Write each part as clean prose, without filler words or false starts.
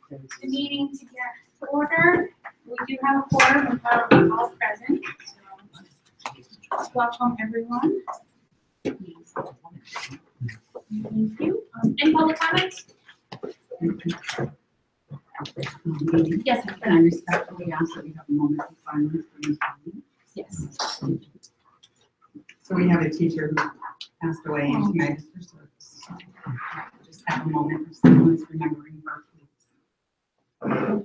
the meeting to get to order. We do have a quorum of all present. So welcome everyone. Thank you. Any public comments? Yes, Can I respectfully ask that we have a moment of silence for Ms. Bowden? yes. So we have a teacher who passed away in tonight's service. So just have a moment of silence remembering her, please.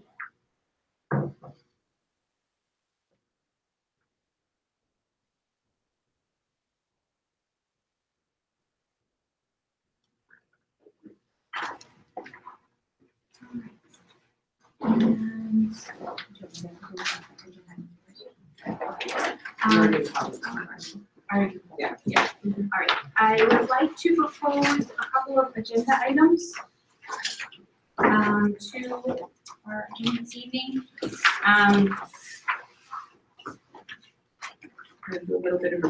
Yeah. All right. I would like to propose a couple of agenda items to our agenda this evening. I'm going to do a little bit of a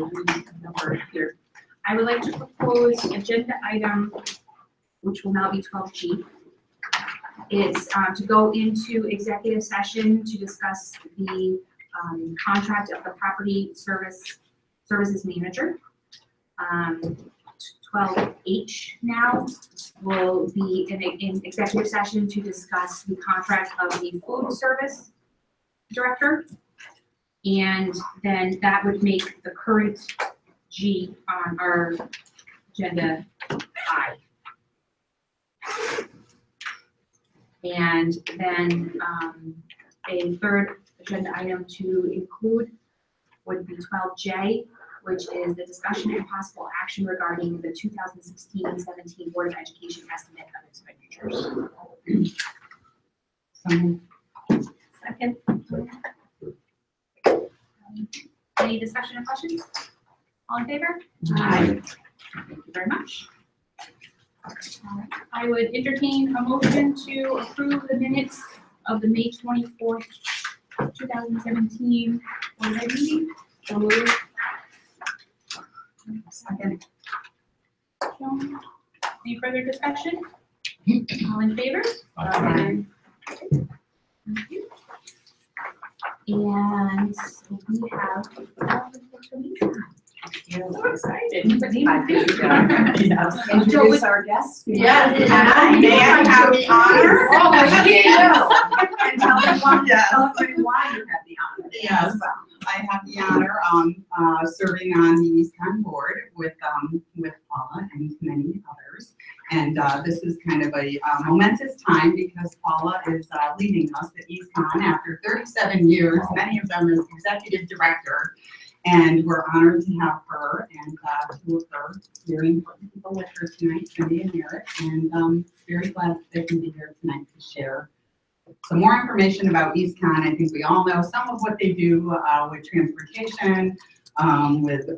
number here. I would like to propose agenda item, which will now be 12G. It's to go into executive session to discuss the contract of the property services manager. 12H now will be in executive session to discuss the contract of the food service director. And then that would make the current G on our agenda I. And then a third agenda item to include would be 12J, which is the discussion and possible action regarding the 2016-17 Board of Education estimate of expenditures. Second. Any discussion or questions? All in favor? Aye. Thank you very much. I would entertain a motion to approve the minutes of the May 24th, 2017 Board of Ed meeting. So moved. Second. Any further discussion? All in favor? Aye. Thank you. And we have. So excited. Introduce our guest. Yes. May I have the honor? Oh, my And tell them why, Yes. tell everybody why you have the honor. Yes, I have the honor of serving on the EASTCONN board with Paula and many others. And this is kind of a momentous time because Paula is leaving us at EASTCONN after 37 years, many of them as executive director. And we're honored to have her and two of her very important people with her tonight, Cindy and Eric. And very glad that they can be here tonight to share some more information about EASTCONN. I think we all know some of what they do with transportation, with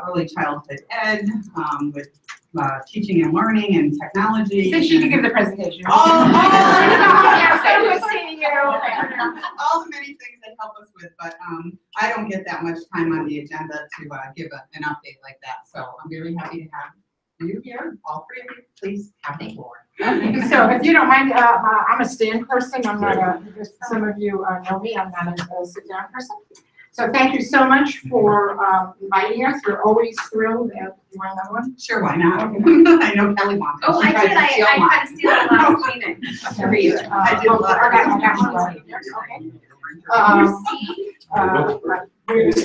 early childhood ed, with teaching and learning and technology. So she can give the presentation. Oh, Yes, I was seeing you. all the many things they help us with, but I don't get that much time on the agenda to give an update like that. So I'm very happy to have you here, all three of you. Please have the floor. Okay, so if you don't mind, I'm a stand person. I'm not some of you know me, I'm not a sit-down person. So thank you so much for inviting us. We're always thrilled. You want another one? Sure, why not? I know Kelly wants it. Oh, She I tried did. to steal I mine. tried to steal it last meeting. I did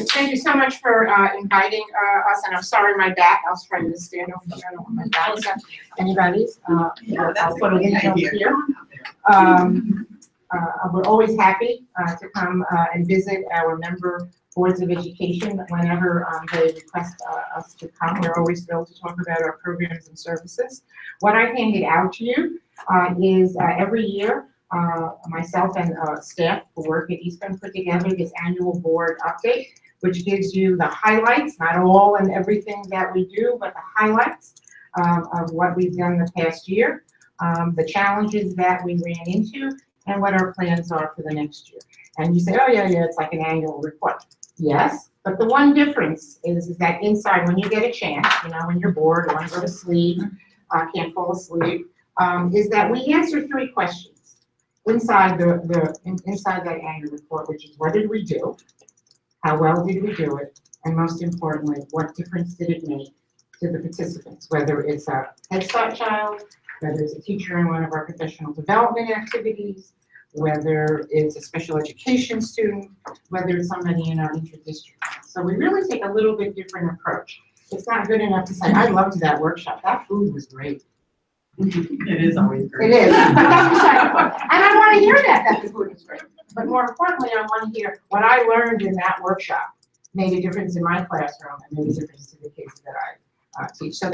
Thank you so much for inviting us, and I'm sorry my back. I was trying to stand over here. I don't want my back to anybody's. Yeah, that's I'll put it in idea. here. We're always happy to come and visit our member boards of education whenever they request us to come. We're always thrilled to talk about our programs and services. What I handed out to you is every year myself and staff who work at EASTCONN put together this annual board update, which gives you the highlights, not all and everything that we do, but the highlights of what we've done the past year, the challenges that we ran into, and what our plans are for the next year. And you say, oh yeah, it's like an annual report. Yes, but the one difference is that inside, when you get a chance, when you're bored or want to go to sleep, can't fall asleep, is that we answer 3 questions. inside inside that annual report, which is what did we do, how well did we do it, and most importantly, what difference did it make to the participants, whether it's a Head Start child, whether it's a teacher in one of our professional development activities, whether it's a special education student, whether it's somebody in our inter-district. So we really take a little bit different approach. It's not good enough to say, I loved that workshop, that food was great. It is always great. It is, but that's beside the point. And I want to hear that the food is great. But more importantly, I want to hear what I learned in that workshop made a difference in my classroom and made a difference to the kids that I teach. So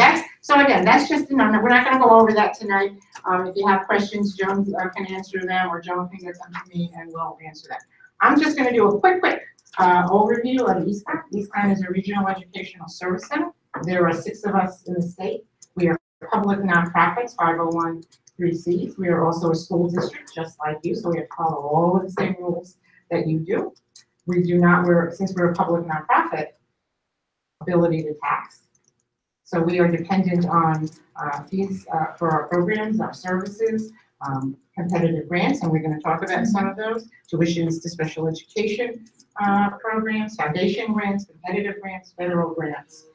again, that's just the number. We're not going to go over that tonight. If you have questions, Joan can answer them, or Joan can get them to me and we'll answer them. I'm just going to do a quick overview of EASTCONN. EASTCONN is a regional educational service center. There are 6 of us in the state. We are public nonprofits, 501(c)(3)s. We are also a school district, just like you, so we have to follow all of the same rules that you do. We do not, since we're a public nonprofit, ability to tax. So we are dependent on fees for our programs, our services, competitive grants, and we're going to talk about some of those, tuitions to special education programs, foundation grants, competitive grants, federal grants.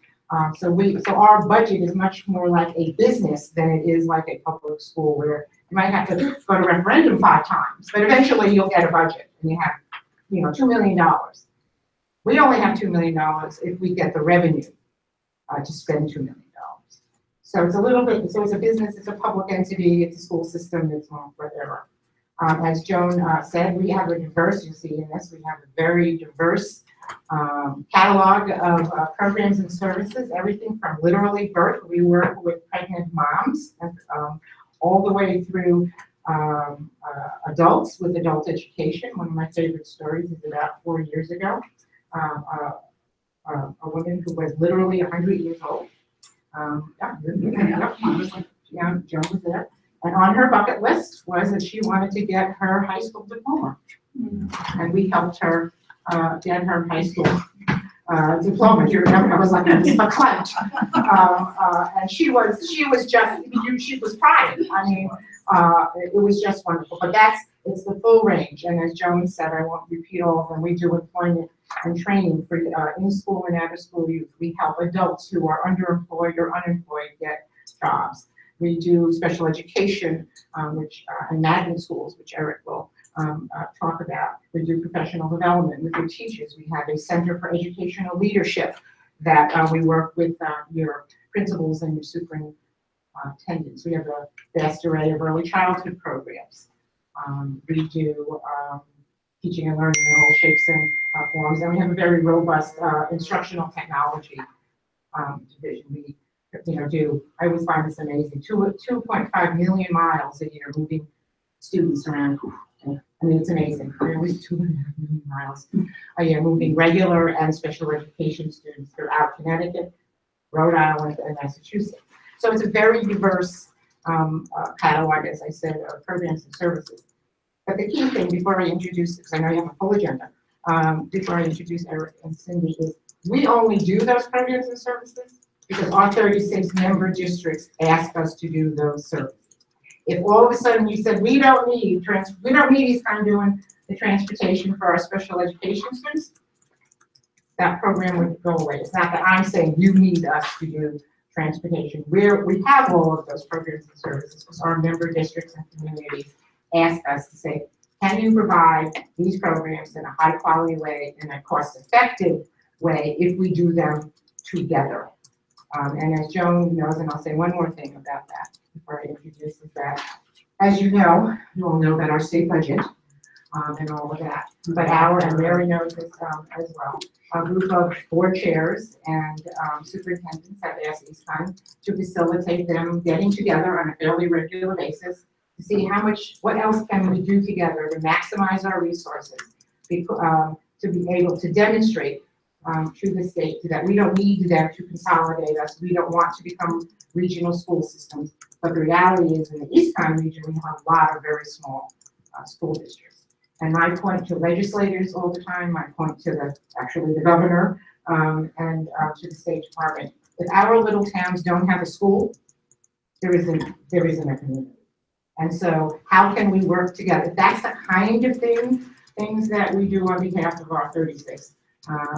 So our budget is much more like a business than it is like a public school, where you might have to go to referendum 5 times, but eventually you'll get a budget and you have, $2 million. We only have $2 million if we get the revenue to spend $2 million. So it's a little bit, so it's a business, it's a public entity, it's a school system, it's whatever. As Joan said, we have a diverse, you see in this, we have a very diverse catalog of programs and services, everything from literally birth. We work with pregnant moms, and, all the way through adults with adult education. One of my favorite stories is about 4 years ago. A woman who was literally 100 years old. Joan was there. And on her bucket list was that she wanted to get her high school diploma. And we helped her get her high school diploma. You remember, I was like a clout. And she was crying. I mean, it was just wonderful. But it's the full range. And as Joan said, I won't repeat all of them. We do employment and training for in-school and out-of-school youth. We help adults who are underemployed or unemployed get jobs. We do special education, and magnet schools, which Eric will talk about. We do professional development with your teachers. We have a Center for Educational Leadership that we work with your principals and your superintendents. We have a vast array of early childhood programs. We do teaching and learning in all shapes and forms, and we have a very robust instructional technology division. We I always find this amazing. 2.5 million miles a year moving students around. I mean, it's amazing. Always 2.5 million miles a year moving regular and special education students throughout Connecticut, Rhode Island, and Massachusetts. So it's a very diverse catalog, as I said, of programs and services. But the key thing before I introduce, because I know you have a full agenda, before I introduce Eric and Cindy, is we only do those programs and services because our 36 member districts ask us to do those services. If all of a sudden you said, we don't need EASTCONN doing the transportation for our special education students, that program would go away. It's not that I'm saying you need us to do transportation. We have all of those programs and services because our member districts and communities ask us to say, can you provide these programs in a high quality way, in a cost effective way, if we do them together? And as Joan knows, and I'll say one more thing about that before I introduce, is that, as you all know about our state budget and all of that, but and Mary knows this as well, a group of board chairs and superintendents have asked EASTCONN to facilitate them getting together on a fairly regular basis to see what else can we do together to maximize our resources, to be able to demonstrate to the state that we don't need them to consolidate us. We don't want to become regional school systems. But the reality is, in the EASTCONN region, we have a lot of very small school districts. And I point to legislators all the time. I point to the governor and to the State Department. If our little towns don't have a school, there isn't a community. And so how can we work together? That's the kind of things that we do on behalf of our 36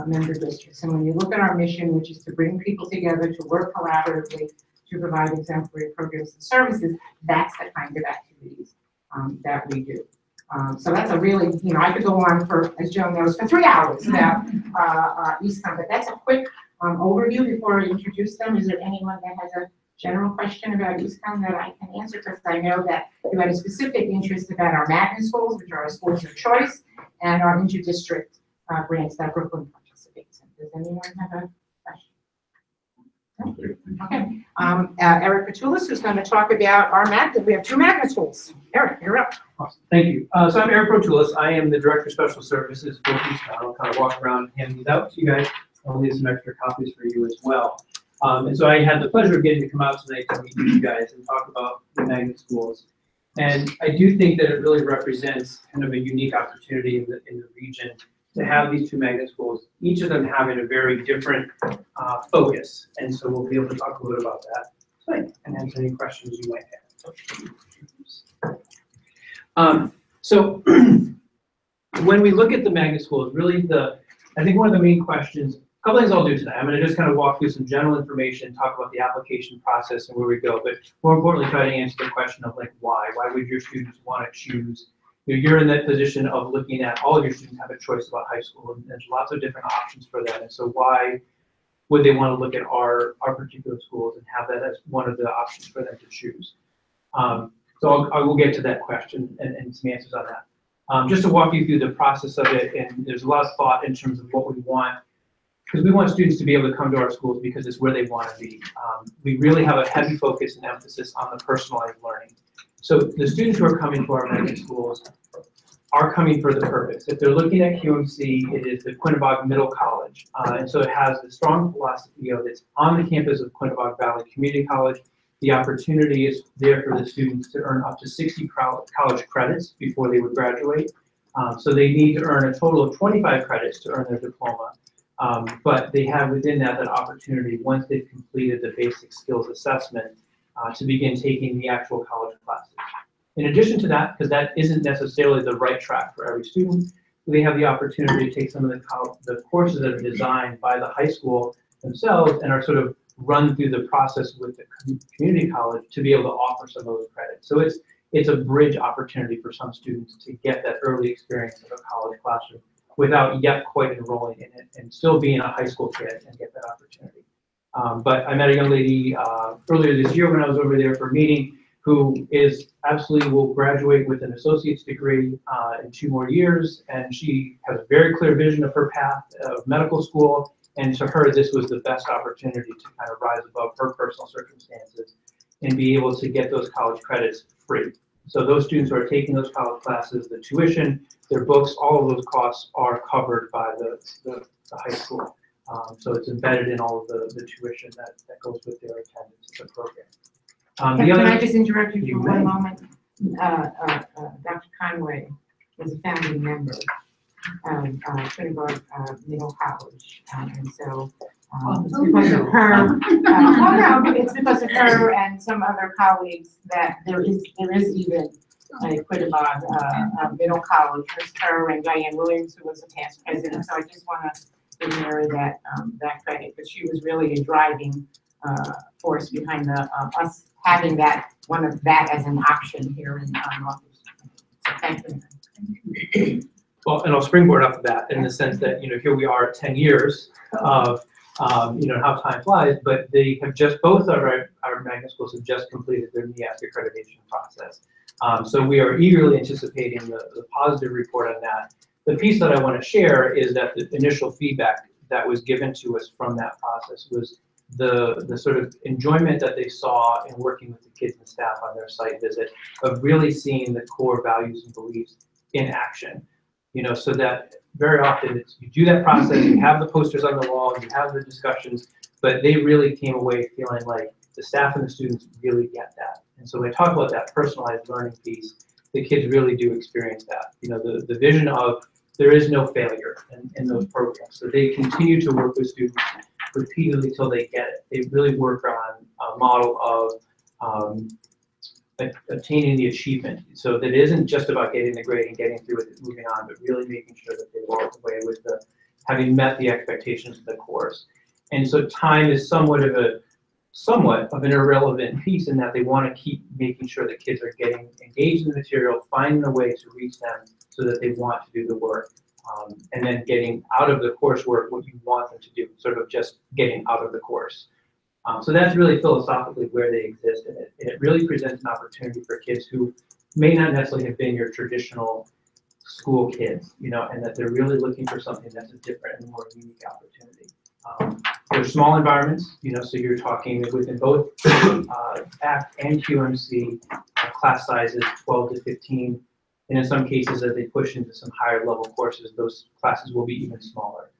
member districts. And when you look at our mission, which is to bring people together to work collaboratively to provide exemplary programs and services, that's the kind of activities that we do. So that's a really, I could go on for, as Joan knows, for 3 hours about EASTCONN, but that's a quick overview before I introduce them. Is there anyone that has a general question about EASTCONN that I can answer? Because I know that you had a specific interest about our magnet schools, which are our schools of choice, and our inter-district grants that Brooklyn participates in. Does anyone have a question? Okay. Eric Petoulis, who's going to talk about our magnet. We have 2 magnet schools. Eric, you're up. Awesome. Thank you. So I'm Eric Petoulis. I am the Director of Special Services for EASTCONN. I'll kind of walk around and hand these out to you guys. I'll leave some extra copies for you as well. And so I had the pleasure of getting to come out tonight to meet you guys and talk about the magnet schools. And I do think that it really represents kind of a unique opportunity in the region to have these 2 magnet schools, each of them having a very different focus. And so we'll be able to talk a little about that and answer any questions you might have. So when we look at the magnet schools, really I think one of the main questions, a couple things I'll do tonight. I'm going to just kind of walk through some general information, talk about the application process and where we go, but more importantly, try to answer the question of like why would your students want to choose? You're in that position of looking at all of your students have a choice about high school, and there's lots of different options for them. And so why would they want to look at our particular schools and have that as one of the options for them to choose? So I will get to that question and some answers on that. Just to walk you through the process of it, and there's a lot of thought in terms of what we want, because we want students to be able to come to our schools because it's where they want to be. We really have a heavy focus and emphasis on the personalized learning. So the students who are coming to our magnet schools are coming for the purpose. If they're looking at QMC, it is the Quinebaug Middle College. And so it has the strong philosophy of it's on the campus of Quinebaug Valley Community College. The opportunity is there for the students to earn up to 60 college credits before they would graduate. So they need to earn a total of 25 credits to earn their diploma. But they have within that opportunity, once they've completed the basic skills assessment, to begin taking the actual college classes. In addition to that, because that isn't necessarily the right track for every student, they have the opportunity to take some of the courses that are designed by the high school themselves and are sort of run through the process with the community college to be able to offer some of those credits. So it's a bridge opportunity for some students to get that early experience of a college classroom without yet quite enrolling in it and still being a high school kid and get that opportunity. But I met a young lady earlier this year when I was over there for a meeting who will graduate with an associate's degree in 2 more years, and she has a very clear vision of her path of medical school, and to her this was the best opportunity to kind of rise above her personal circumstances and be able to get those college credits free. So those students who are taking those college classes, the tuition, their books, all of those costs are covered by the high school. So it's embedded in all of the tuition that goes with their attendance at the program. Can I just interrupt you for one moment? Dr. Conway was a founding member of Quinebaug Middle College, and so it's because of her. It's because of her and some other colleagues that there is even a Quinebaug Middle College. There's her and Diane Williams, who was a past president. So I just want to give her that credit, because she was really a driving force behind us having that as an option here in Northeast. So thank you. Well, and I'll springboard off of that in the sense that, here we are 10 years of, how time flies, but they have both our magnet schools have just completed their EASTCONN accreditation process. So we are eagerly anticipating the positive report on that. The piece that I want to share is that the initial feedback that was given to us from that process was the sort of enjoyment that they saw in working with the kids and staff on their site visit of really seeing the core values and beliefs in action. So that very often you do that process, you have the posters on the wall, you have the discussions, but they really came away feeling like the staff and the students really get that. And so when I talk about that personalized learning piece, the kids really do experience that. The vision of there is no failure in those programs. So they continue to work with students repeatedly till they get it. They really work on a model of attaining the achievement. So that isn't just about getting the grade and getting through it and moving on, but really making sure that they walk away with having met the expectations of the course. And so time is somewhat of an irrelevant piece in that they want to keep making sure that kids are getting engaged in the material, finding a way to reach them so that they want to do the work, and then getting out of the coursework what you want them to do, sort of just getting out of the course. So that's really philosophically where they exist, and it really presents an opportunity for kids who may not necessarily have been your traditional school kids, and that they're really looking for something that's a different and more unique opportunity. They're small environments, so you're talking within both ACT and QMC, class sizes 12 to 15, and in some cases, as they push into some higher level courses, those classes will be even smaller.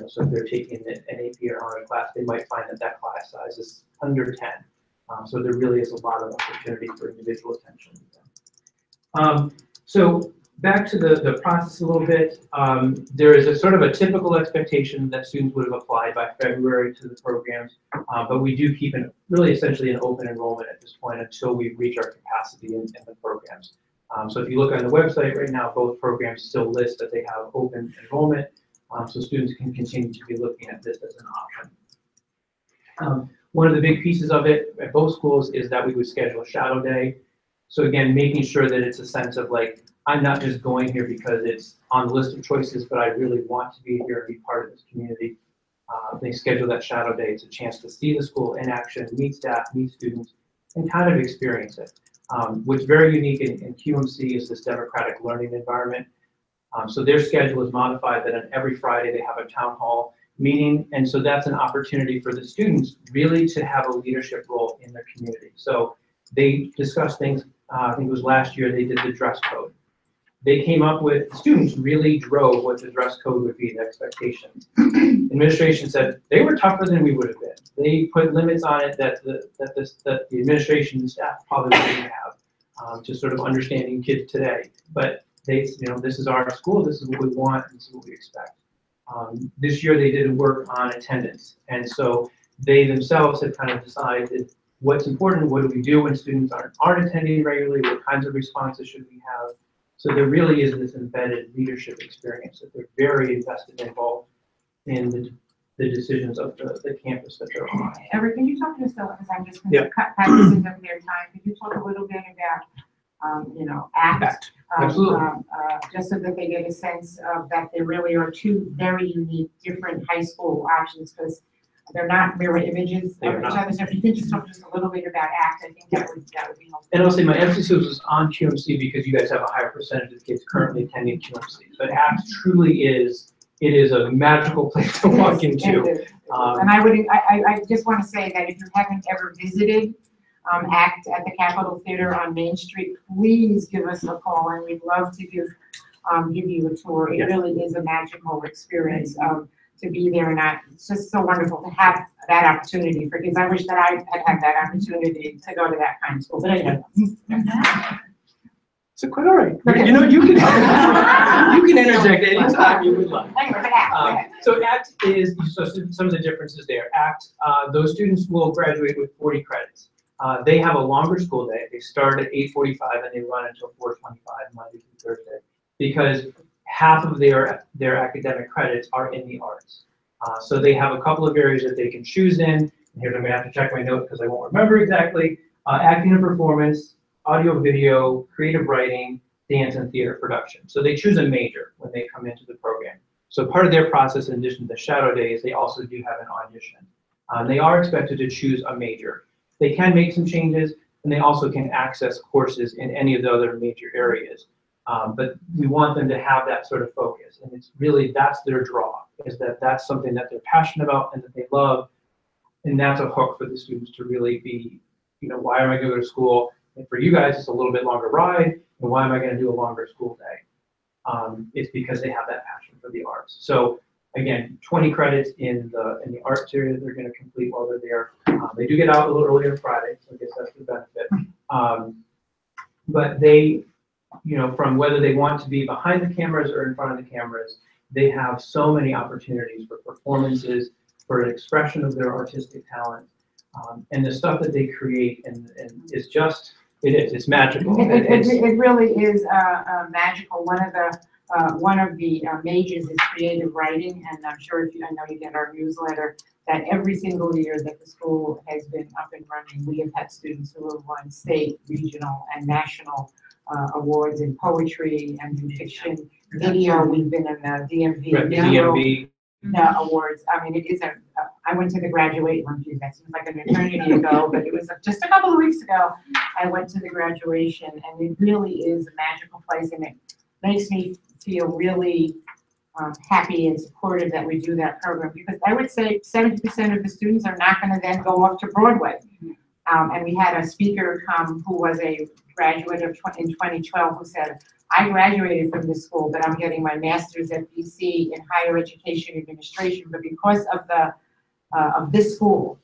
So if they're taking an AP or honor class, they might find that class size is under 10. So there really is a lot of opportunity for individual attention. So back to the process a little bit. There is a sort of a typical expectation that students would have applied by February to the programs, but we do keep really essentially an open enrollment at this point until we reach our capacity in the programs. So if you look on the website right now, both programs still list that they have open enrollment, so students can continue to be looking at this as an option. One of the big pieces of it at both schools is that we would schedule a shadow day. So again, making sure that it's a sense of like, I'm not just going here because it's on the list of choices, but I really want to be here and be part of this community. They schedule that shadow day. It's a chance to see the school in action, meet staff, meet students, and kind of experience it. What's very unique in QMC is this democratic learning environment. So their schedule is modified that on every Friday they have a town hall meeting, and so that's an opportunity for the students really to have a leadership role in their community. So they discussed things, I think it was last year they did the dress code. They came up with, students really drove what the dress code would be, the expectations. Administration said they were tougher than we would have been. They put limits on it that the administration and staff probably wouldn't have, just sort of understanding kids today. But they, this is our school, this is what we want, this is what we expect. This year they did work on attendance, and so they themselves have kind of decided what's important, what do we do when students aren't attending regularly, what kinds of responses should we have. So there really is this embedded leadership experience that they're very invested and involved in the decisions of the campus that they're on. Eric, can you talk to us though, because I'm just going Yeah. to cut this into their time. Could you talk a little bit about, ACT? Absolutely. Just so that they get a sense of that there really are two very unique, different high school options, because they're not mirror images of They're each not. other. So if you could just talk just a little bit about ACT, I think that would be helpful. And I'll say my emphasis was on QMC because you guys have a higher percentage of kids currently attending QMC. But ACT truly is, it is a magical place to walk into. And I just want to say that if you haven't ever visited ACT at the Capitol Theater on Main Street, please give us a call, and we'd love to give you a tour. It Yes. really is a magical experience to be there, and it's just so wonderful to have that opportunity for kids. I wish that I had that opportunity to go to that kind of school, but anyway. So quite all right. Okay. You can interject anytime you would like. Anyway, but ACT, So ACT is, so some of the differences there. ACT, those students will graduate with 40 credits. They have a longer school day. They start at 8:45 and they run until 4:25 Monday through Thursday, because half of their academic credits are in the arts. So they have a couple of areas that they can choose in. And here I'm going to have to check my notes because I won't remember exactly. Acting and performance, audio, video, creative writing, dance, and theater production. So they choose a major when they come into the program. So part of their process, in addition to the shadow days, they also do have an audition. They are expected to choose a major. They can make some changes, and they also can access courses in any of the other major areas. But we want them to have that sort of focus, and it's really, that's their draw, is that that's something that they're passionate about and that they love, and that's a hook for the students to really be, why am I going to go to school? And for you guys, it's a little bit longer ride, and why am I going to do a longer school day? It's because they have that passion for the arts. So again, 20 credits in the arts area they're going to complete while they're there. They do get out a little earlier on Friday, so I guess that's the benefit. But they, from whether they want to be behind the cameras or in front of the cameras, they have so many opportunities for performances, for an expression of their artistic talent, and the stuff that they create and is just, It is, it's magical. It really is magical. One of the majors is creative writing, and I'm sure I know you get our newsletter, that every single year that the school has been up and running, we have had students who have won state, regional, and national awards in poetry and in fiction. Video, we've been in the DMV. Right, the DMV. Awards. I mean, it is I went to the graduate, that seems like an eternity ago, but it was just a couple of weeks ago. I went to the graduation, and it really is a magical place, and it makes me feel really happy and supportive that we do that program, because I would say 70% of the students are not going to then go off to Broadway. And we had a speaker come who was a graduate in 2012 who said, I graduated from this school, but I'm getting my master's at BC in higher education administration, but because of this school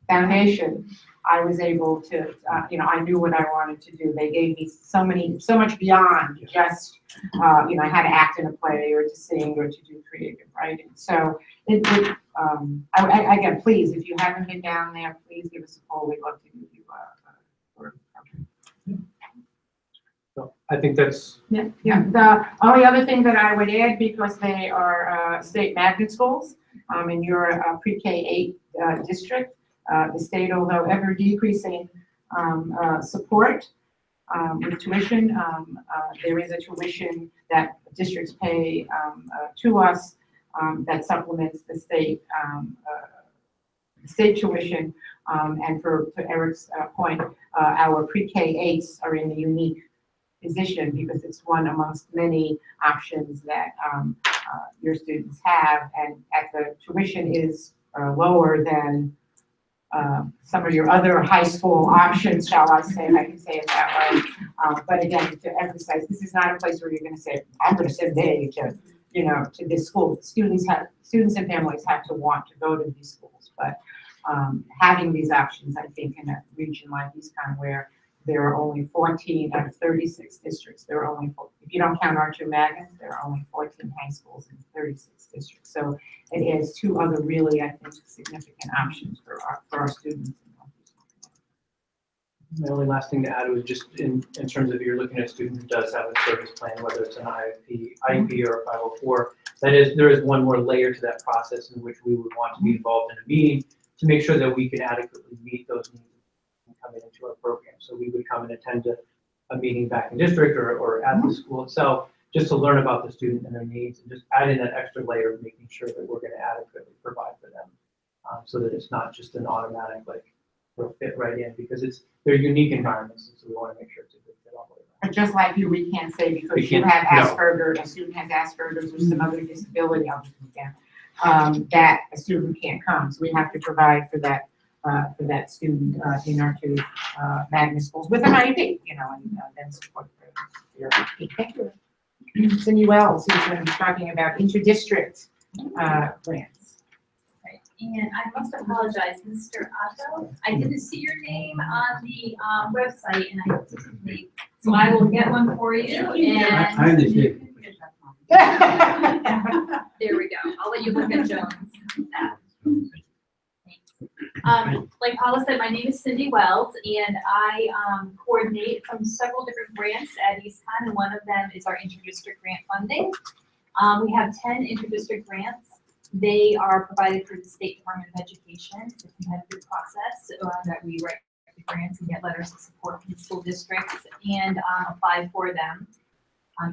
foundation, I was able to, I knew what I wanted to do. They gave me so much beyond just, I had to act in a play or to sing or to do creative writing. So again, please, if you haven't been down there, please give us a call. We'd love to give you a program. So I think that's. Yeah. The only other thing that I would add, because they are state magnet schools, in your pre-K 8 district, the state, although ever decreasing support with tuition, there is a tuition that districts pay to us that supplements the state tuition. And to Eric's point, our pre-K 8s are in a unique position because it's one amongst many options that your students have, and at the tuition is lower than some of your other high school options, shall I say, if I can say it that way. But again, to emphasize, this is not a place where you're going to say, I'm going to send Dave to this school. Students and families have to want to go to these schools, but having these options, I think, in a region like EASTCONN where there are only 14 out of 36 districts. There are only, if you don't count our two magnets, there are only 14 high schools in 36 districts. So it adds two other really, I think, significant options for our students. The only last thing to add was just in terms of you're looking at a student who does have a service plan, whether it's an IEP or a 504, there is one more layer to that process in which we would want to be involved in a meeting to make sure that we can adequately meet those needs coming into our program. So we would come and attend a meeting back in district or at the school itself, just to learn about the student and their needs, and just add in that extra layer of making sure that we're going to adequately provide for them, so that it's not just an automatic, like, they'll fit right in, because they're unique environments, and so we want to make sure it's a good fit all the way around. But just like you, we can't say because We you can't- have no. Asperger's, a student has Asperger's or some other disability, that a student can't come. So we have to provide for that student in our two magnet schools with an IEP, and then support your IEP. Cindy Wells, who's going to be talking about inter-district grants. Right. And I must apologize, Mr. Otto. I didn't see your name on the website, and I didn't, so I will get one for you. And I understand. there we go. I'll let you look at Jones. Like Paula said, my name is Cindy Wells, and I coordinate from several different grants at EASTCONN, and one of them is our interdistrict grant funding. We have 10 interdistrict grants. They are provided through the State Department of Education. It's a competitive process that we write the grants and get letters of support from the school districts and apply for them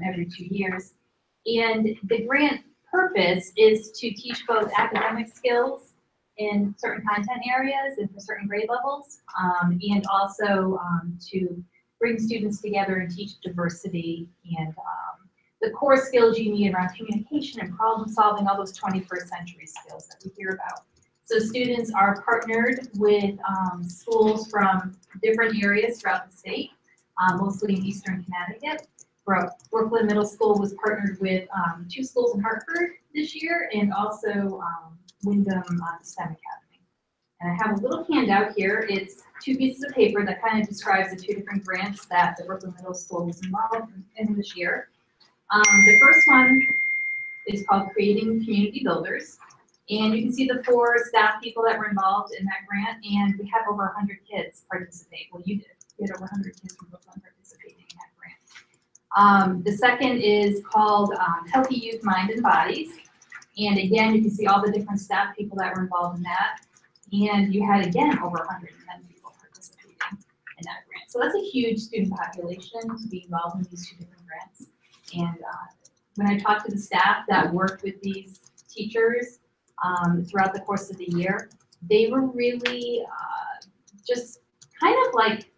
every 2 years. And the grant purpose is to teach both academic skills in certain content areas and for certain grade levels, and also to bring students together and teach diversity and the core skills you need around communication and problem solving, all those 21st century skills that we hear about. So students are partnered with schools from different areas throughout the state, mostly in Eastern Connecticut. Brooklyn Middle School was partnered with 2 schools in Hartford this year, and also Wyndham STEM Academy. And I have a little handout here. It's 2 pieces of paper that kind of describes the 2 different grants that the Brooklyn Middle School was involved in this year. The first one is called Creating Community Builders. And you can see the 4 staff people that were involved in that grant, and we had over 100 kids participate. Well, you did. We had over 100 kids from Brooklyn participating in that grant. The second is called Healthy Youth, Mind and Bodies. And again, you can see all the different staff people that were involved in that. And you had, again, over 110 people participating in that grant. So that's a huge student population to be involved in these two different grants. And when I talked to the staff that worked with these teachers throughout the course of the year, they were really just kind of like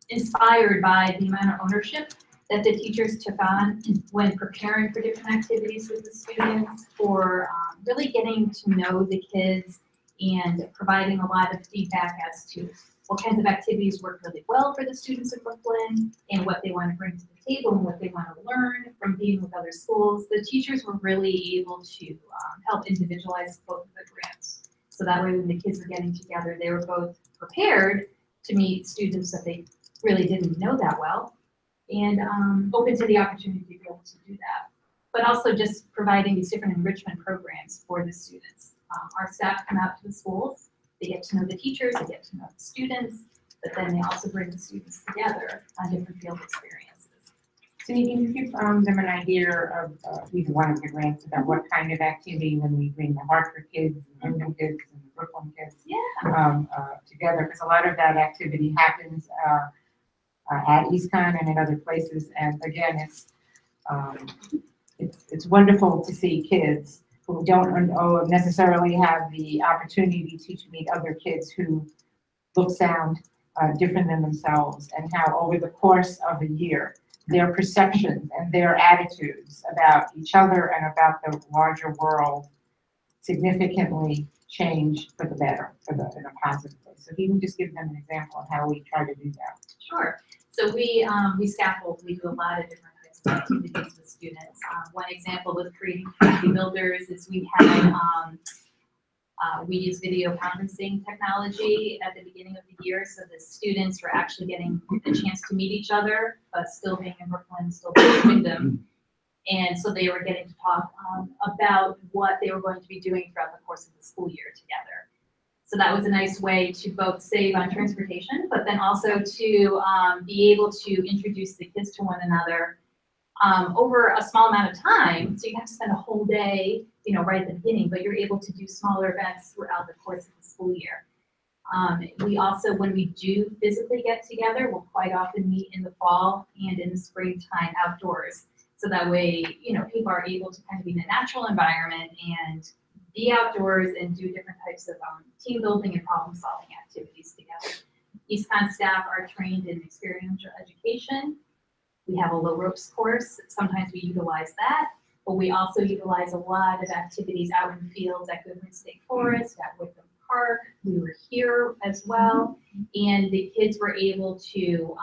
inspired by the amount of ownership that the teachers took on when preparing for different activities with the students, for really getting to know the kids and providing a lot of feedback as to what kinds of activities work really well for the students in Brooklyn and what they want to bring to the table and what they want to learn from being with other schools. The teachers were really able to help individualize both of the grants. So that way when the kids were getting together, they were both prepared to meet students that they really didn't know that well and open to the opportunity to be able to do that. But also just providing these different enrichment programs for the students. Our staff come out to the schools, they get to know the teachers, they get to know the students, but then they also bring the students together on different field experiences. Cindy, can you give them an idea of either one of the grants about what kind of activity when we bring the Hartford kids, the Wyndham kids, and the Brooklyn kids together? Because a lot of that activity happens at EASTCONN and in other places. And again, it's wonderful to see kids who don't necessarily have the opportunity to meet other kids who look, sound different than themselves, and how over the course of a year, their perceptions and their attitudes about each other and about the larger world significantly change for the better, in a positive way. So you can just give them an example of how we try to do that. Sure. So we scaffold, we do a lot of different types of activities with students. One example with creating community builders is we use video conferencing technology at the beginning of the year, so the students were actually getting the chance to meet each other, but still being in Brooklyn, still being in Wyndham. And so they were getting to talk about what they were going to be doing throughout the course of the school year together. So that was a nice way to both save on transportation, but then also to be able to introduce the kids to one another over a small amount of time. So you have to spend a whole day, right at the beginning, but you're able to do smaller events throughout the course of the school year. We also, when we do physically get together, we'll quite often meet in the fall and in the springtime outdoors. So that way, people are able to kind of be in a natural environment and be outdoors and do different types of team building and problem solving activities together. EASTCONN staff are trained in experiential education. We have a low ropes course. Sometimes we utilize that, but we also utilize a lot of activities out in the fields at Goodwin State Forest, at Wickham Park. We were here as well, and the kids were able to,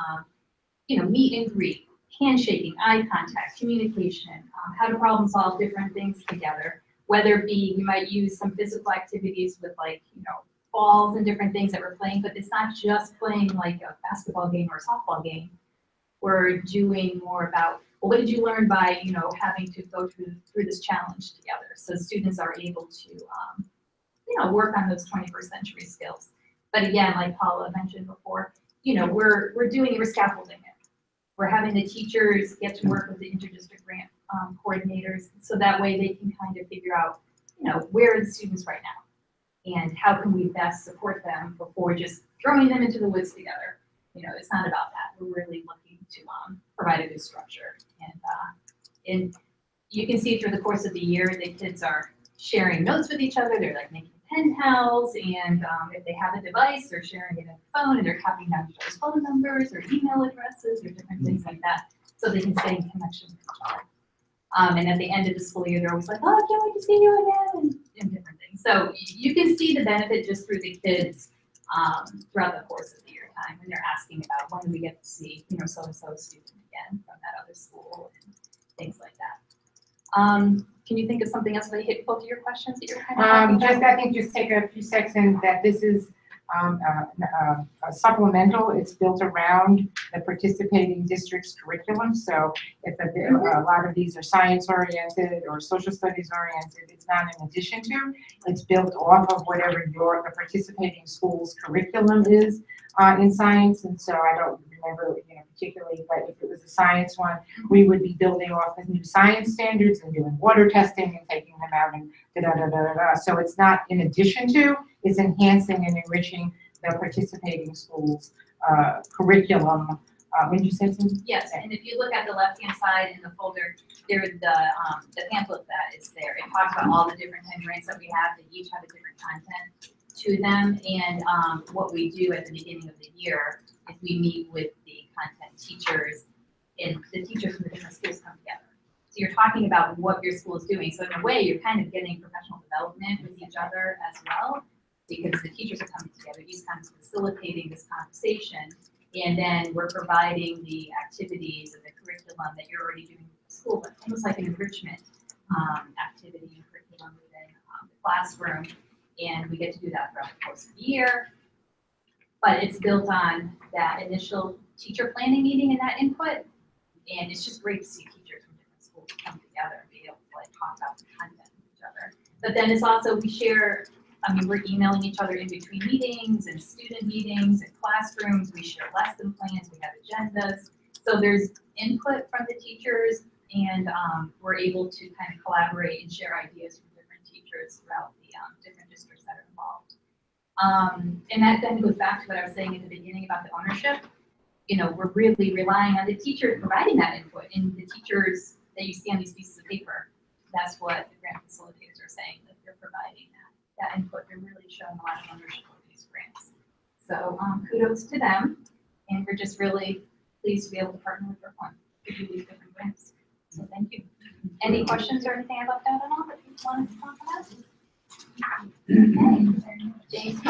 meet and greet, handshaking, eye contact, communication, how to problem solve different things together. Whether it be, we might use some physical activities with balls and different things that we're playing, but it's not just playing like a basketball game or a softball game. We're doing more about, well, what did you learn by, having to go through this challenge together? So students are able to, work on those 21st century skills. But again, like Paula mentioned before, we're scaffolding it. We're having the teachers get to work with the interdistrict grant coordinators, so that way they can kind of figure out, where are the students right now, and how can we best support them before just throwing them into the woods together. It's not about that. We're really looking to provide a good structure, and you can see through the course of the year, the kids are sharing notes with each other. They're making pen pals, and if they have a device, they're sharing it on the phone, and they're copying down each other's phone numbers or email addresses or different things like that, so they can stay in connection with each other. And at the end of the school year, they're always like, oh, I can't wait to see you again, and different things. So you can see the benefit just through the kids throughout the course of the year time when they're asking about when do we get to see, so-and-so student again from that other school and things like that. Can you think of something else? If I hit both of your questions that you're kind of I think just take a few seconds that this is a supplemental. It's built around the participating district's curriculum. So if a lot of these are science oriented or social studies oriented, it's not in addition to. It's built off of whatever the participating school's curriculum is in science. And so I don't remember, particularly, but if it was a science one, we would be building off the new science standards and doing water testing and taking them out and da-da-da-da-da. So it's not in addition to, it's enhancing and enriching the participating schools' curriculum. When you said something? Yes, and if you look at the left-hand side in the folder, there's the pamphlet that is there. It talks about all the different 10 grants that we have, that each have a different content to them. And what we do at the beginning of the year is we meet with the content teachers, and the teachers from the different schools come together. So you're talking about what your school is doing. So in a way, you're kind of getting professional development with each other as well, because the teachers are coming together. He's kind of facilitating this conversation, and then we're providing the activities and the curriculum that you're already doing in the school, but almost like an enrichment activity and curriculum within the classroom, and we get to do that throughout the course of the year. But it's built on that initial teacher planning meeting and that input, and it's just great to see teachers from different schools come together and be able to talk about the content with each other. But then it's also, we share, we're emailing each other in between meetings and student meetings and classrooms. We share lesson plans, we have agendas. So there's input from the teachers, and we're able to kind of collaborate and share ideas from different teachers throughout the different districts that are involved. And that then goes back to what I was saying in the beginning about the ownership. We're really relying on the teachers providing that input, and the teachers that you see on these pieces of paper. That's what the grant facilitators are saying, that they're providing that input. They're really showing a lot of ownership of these grants. So kudos to them, and we're just really pleased to be able to partner with Brookline to do these different grants. So thank you. Any questions or anything about that at all that you wanted to talk about? Okay. I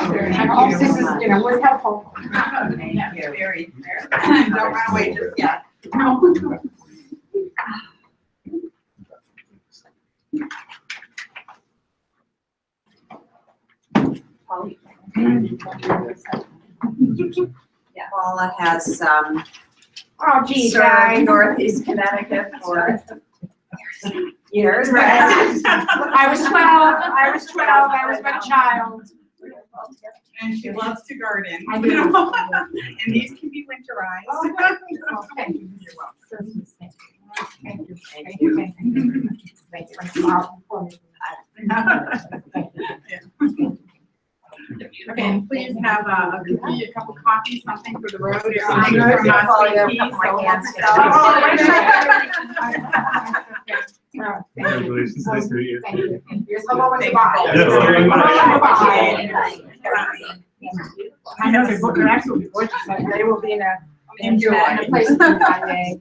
hope this is, was helpful. Yeah, very. Don't run away just yet. Paula has Oh, geez, served Northeast Connecticut for years, right? I was 12, I was but a child. And she loves to garden. I do. And these can be winterized. Oh, well, thank you. You're welcome. Thank you. Thank you. Thank you. Thank you. Okay, please have a cookie, a cup of coffee, something for the road. Or I'm something good. from us, Paula, like you have a couple more hands. Congratulations, nice to meet you. Thank you. Here's hello and goodbye. Yes, very much. Bye. I know the book are absolutely gorgeous. They will be in a place one day.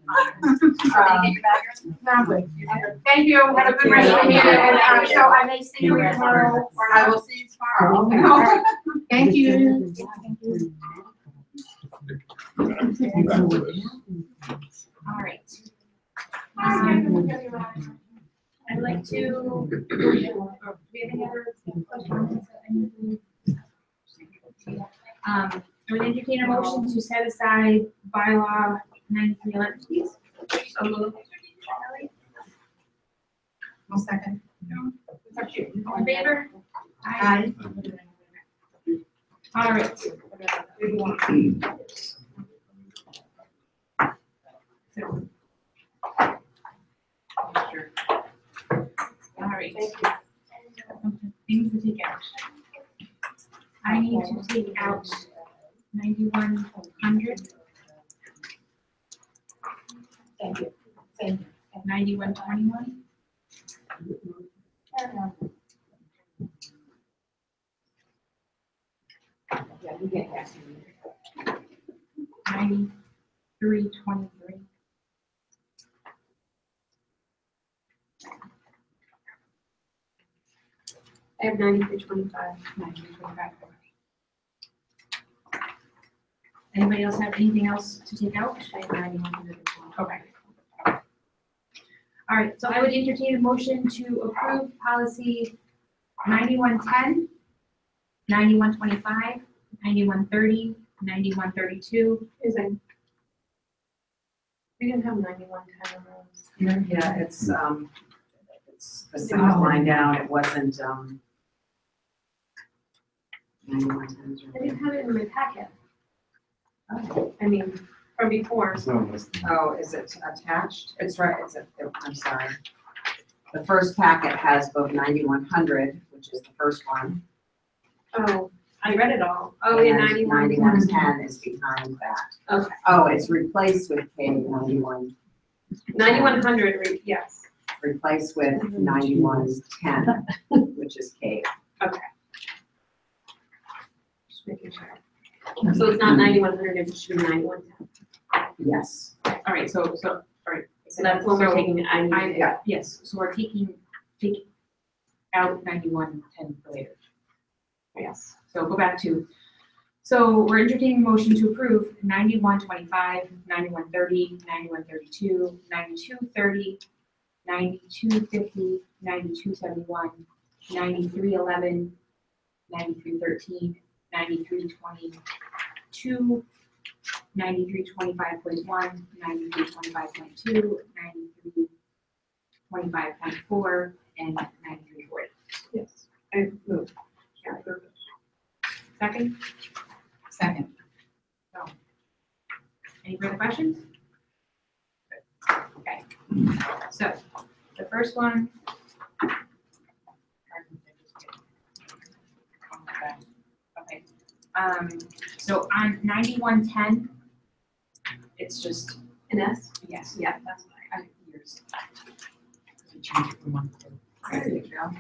Not good. Thank you. Have a good rest of the meeting. And so I may see you tomorrow. I will see you tomorrow. Okay. Thank you. All right. I'd like to, do we have any other questions? I would entertain a motion to set aside bylaw 9311, please. So moved. One second. All in favor? Aye. All right. All right. Things to take out. I need to take out 9100. Thank you. Thank you. 9121. Yeah, you get that. 9323. I have 9325. 9325. Anybody else have anything else to take out? I have 9100. Okay. All right, so I would entertain a motion to approve policy 9110, 9125, 9130, 9132. Is it? We didn't have 9110 on those. Yeah, it's the second line down, it wasn't, 9110. I didn't have it in my packet. I mean, from before. Oh, is it attached? It's right, I'm sorry. The first packet has both 9100, which is the first one. Oh, I read it all. Oh, yeah, and 9110. 9110 is behind that. Okay. Oh, it's replaced with K91, 9100, yes. replaced with 9110, which is K. Just making sure. So it's not 9100, it should be 9110. Yes. All right, so, all right. So that's when we're taking it. Yeah. Yes, so we're taking out 9110 for later. Yes. So go back to, so we're entertaining a motion to approve 9125, 9130, 9132, 9230, 9250, 9271, 9311, 9313, 9322, 9325.1, 9325.2, 9325.4, and 9340. Yes. I moved. Second, Second. any further questions? Okay, so the first one. Okay, so on 9110, it's just, An S? yes, Yeah, that's fine. years. There you go.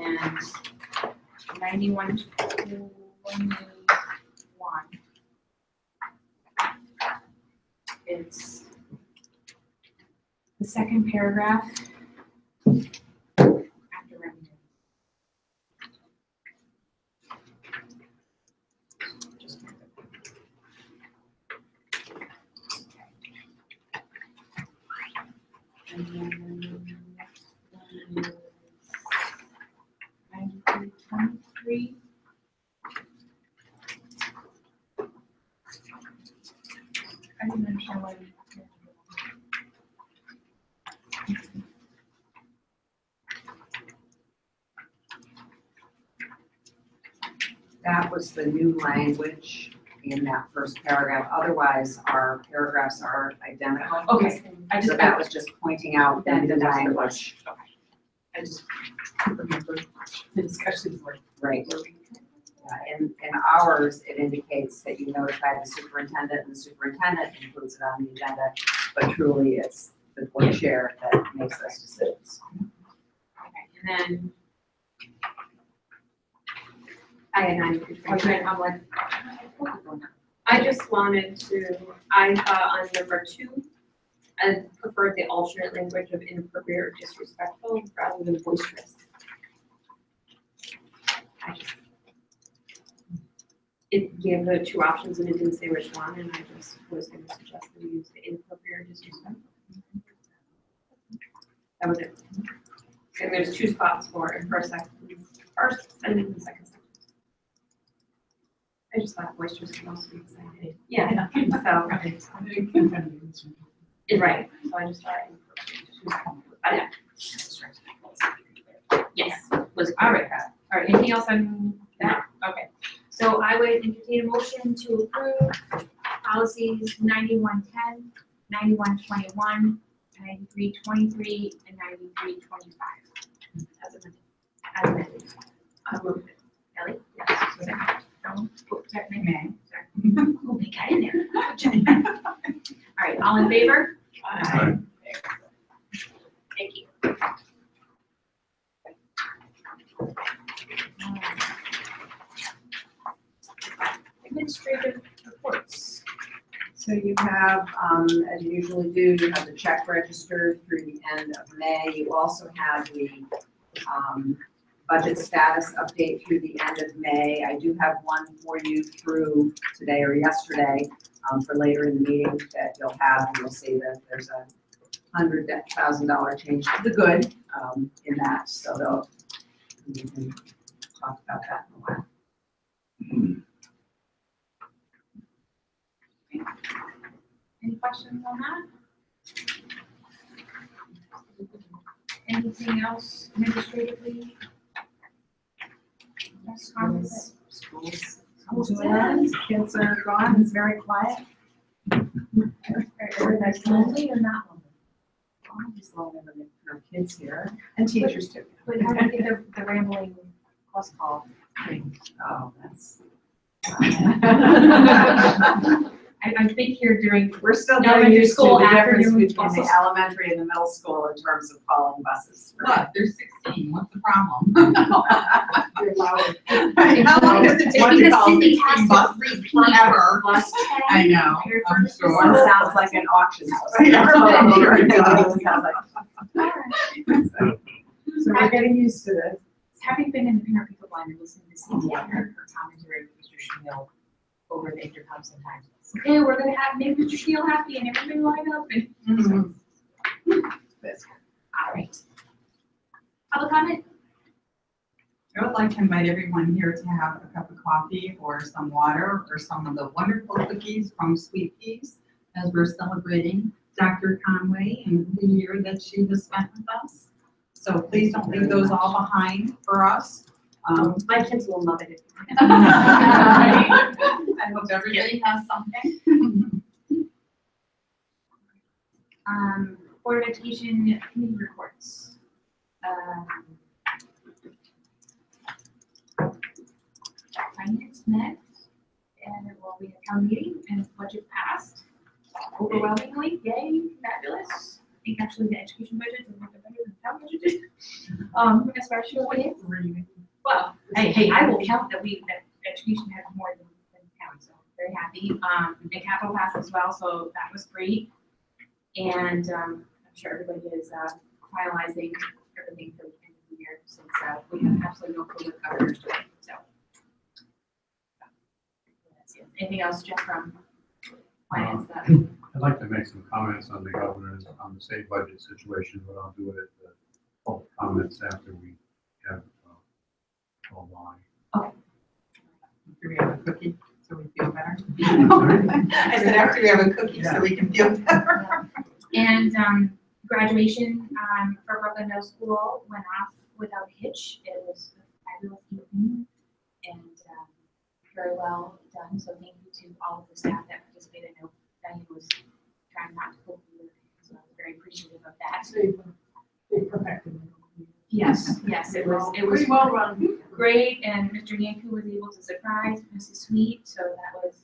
And 9121. It's the second paragraph after revenue. Just and then the next one is 9323. I didn't understand why. That was the new language in that first paragraph. Otherwise, our paragraphs are identical. Okay, I So just, that was just pointing out the new language. I just remember the discussions were. Right. Yeah, in ours, it indicates that you notify the superintendent, and the superintendent includes it on the agenda, but truly it's the board chair that makes those decisions. Okay, and then, I had 93. okay, I'm like. I just wanted to, I thought on number 2, I preferred the alternate language of inappropriate or disrespectful rather than boisterous. I just, it gave the 2 options and it didn't say which one, and I just was gonna suggest that we use the inappropriate or disrespectful. That was it. And there's 2 spots for it, first sentence and second sentence. I just thought boisterous could also be excited. Yeah, so, right, so I just thought. Yes, was, all right, anything else on that? Okay, so I would entertain a motion to approve policies 9110, 9121, 9323, and 9325. As amended. I'll move it. Ellie? Yes. Second. Dawn? Oh, second. May. Sorry. Oh, we got in there. All right, all in favor? Aye. Thank you. Administrative reports. So you have, as you usually do, you have the check registered through the end of May. You also have the budget status update through the end of May. I do have one for you through today or yesterday for later in the meeting that you'll have, and you'll see that there's a $100,000 change to the good in that, so we can talk about that in a while. Any questions on that? Anything else administratively? Yes, comments? Schools. Schools To an end. Kids are gone, it's very quiet. Everybody's lonely or not lonely? I'm just loving our kids here, and teachers too. But how do you get the rambling plus call thing? Oh, that's. I've been here during, We're still Elementary getting used to school the difference afternoon between the buses. elementary and the middle school in terms of calling buses. Look, they're 16, what's the problem? You're loud. How long does it take to because call Cindy 16 has to buses repeat forever? plus 10. I know, Compared I'm to sure. One sounds like an auction house. Yeah, I'm sure it does. Sounds like- So we're getting used to this. Having been in the parent pickup line and listening to Cindy and her commentary with Mr. Schmiel over the intercom sometimes. Okay, we're gonna have, make Mr. Schmiel happy and everybody line up and. All right. Public comment? I would like to invite everyone here to have a cup of coffee or some water or some of the wonderful cookies from Sweet Peas as we're celebrating Dr. Conway and the year that she has spent with us. So please don't leave those all behind for us. My kids will love it. I hope everybody has something. Board of Education committee reports. Finance met, and well, we had town meeting and budget passed overwhelmingly, yay, fabulous. I think actually the education budget is a little bit better than the town budget did. Especially, well, hey, I will count that that education has more than town, so very happy. And capital passed as well, so that was great. And I'm sure everybody is finalizing everything for the end of the year, since we have absolutely no clue what governor's doing, so. That's it. Anything else, Jeff, from finance that? I'd like to make some comments on the governor's, on the state budget situation, but I'll do it at the public comments after we have all line. Do we have a cookie so we feel better? Sorry? I said after we have a cookie so we can feel better. And graduation for Brooklyn Middle School went off without a hitch. It was a fabulous evening and very well done. So thank you to all of the staff that participated. I know Diane was trying not to pull the word, so I was very appreciative of that. They perfected it. Yes, it was Pretty well run. great, and Mr. Yanku was able to surprise Mrs. Sweet, so that was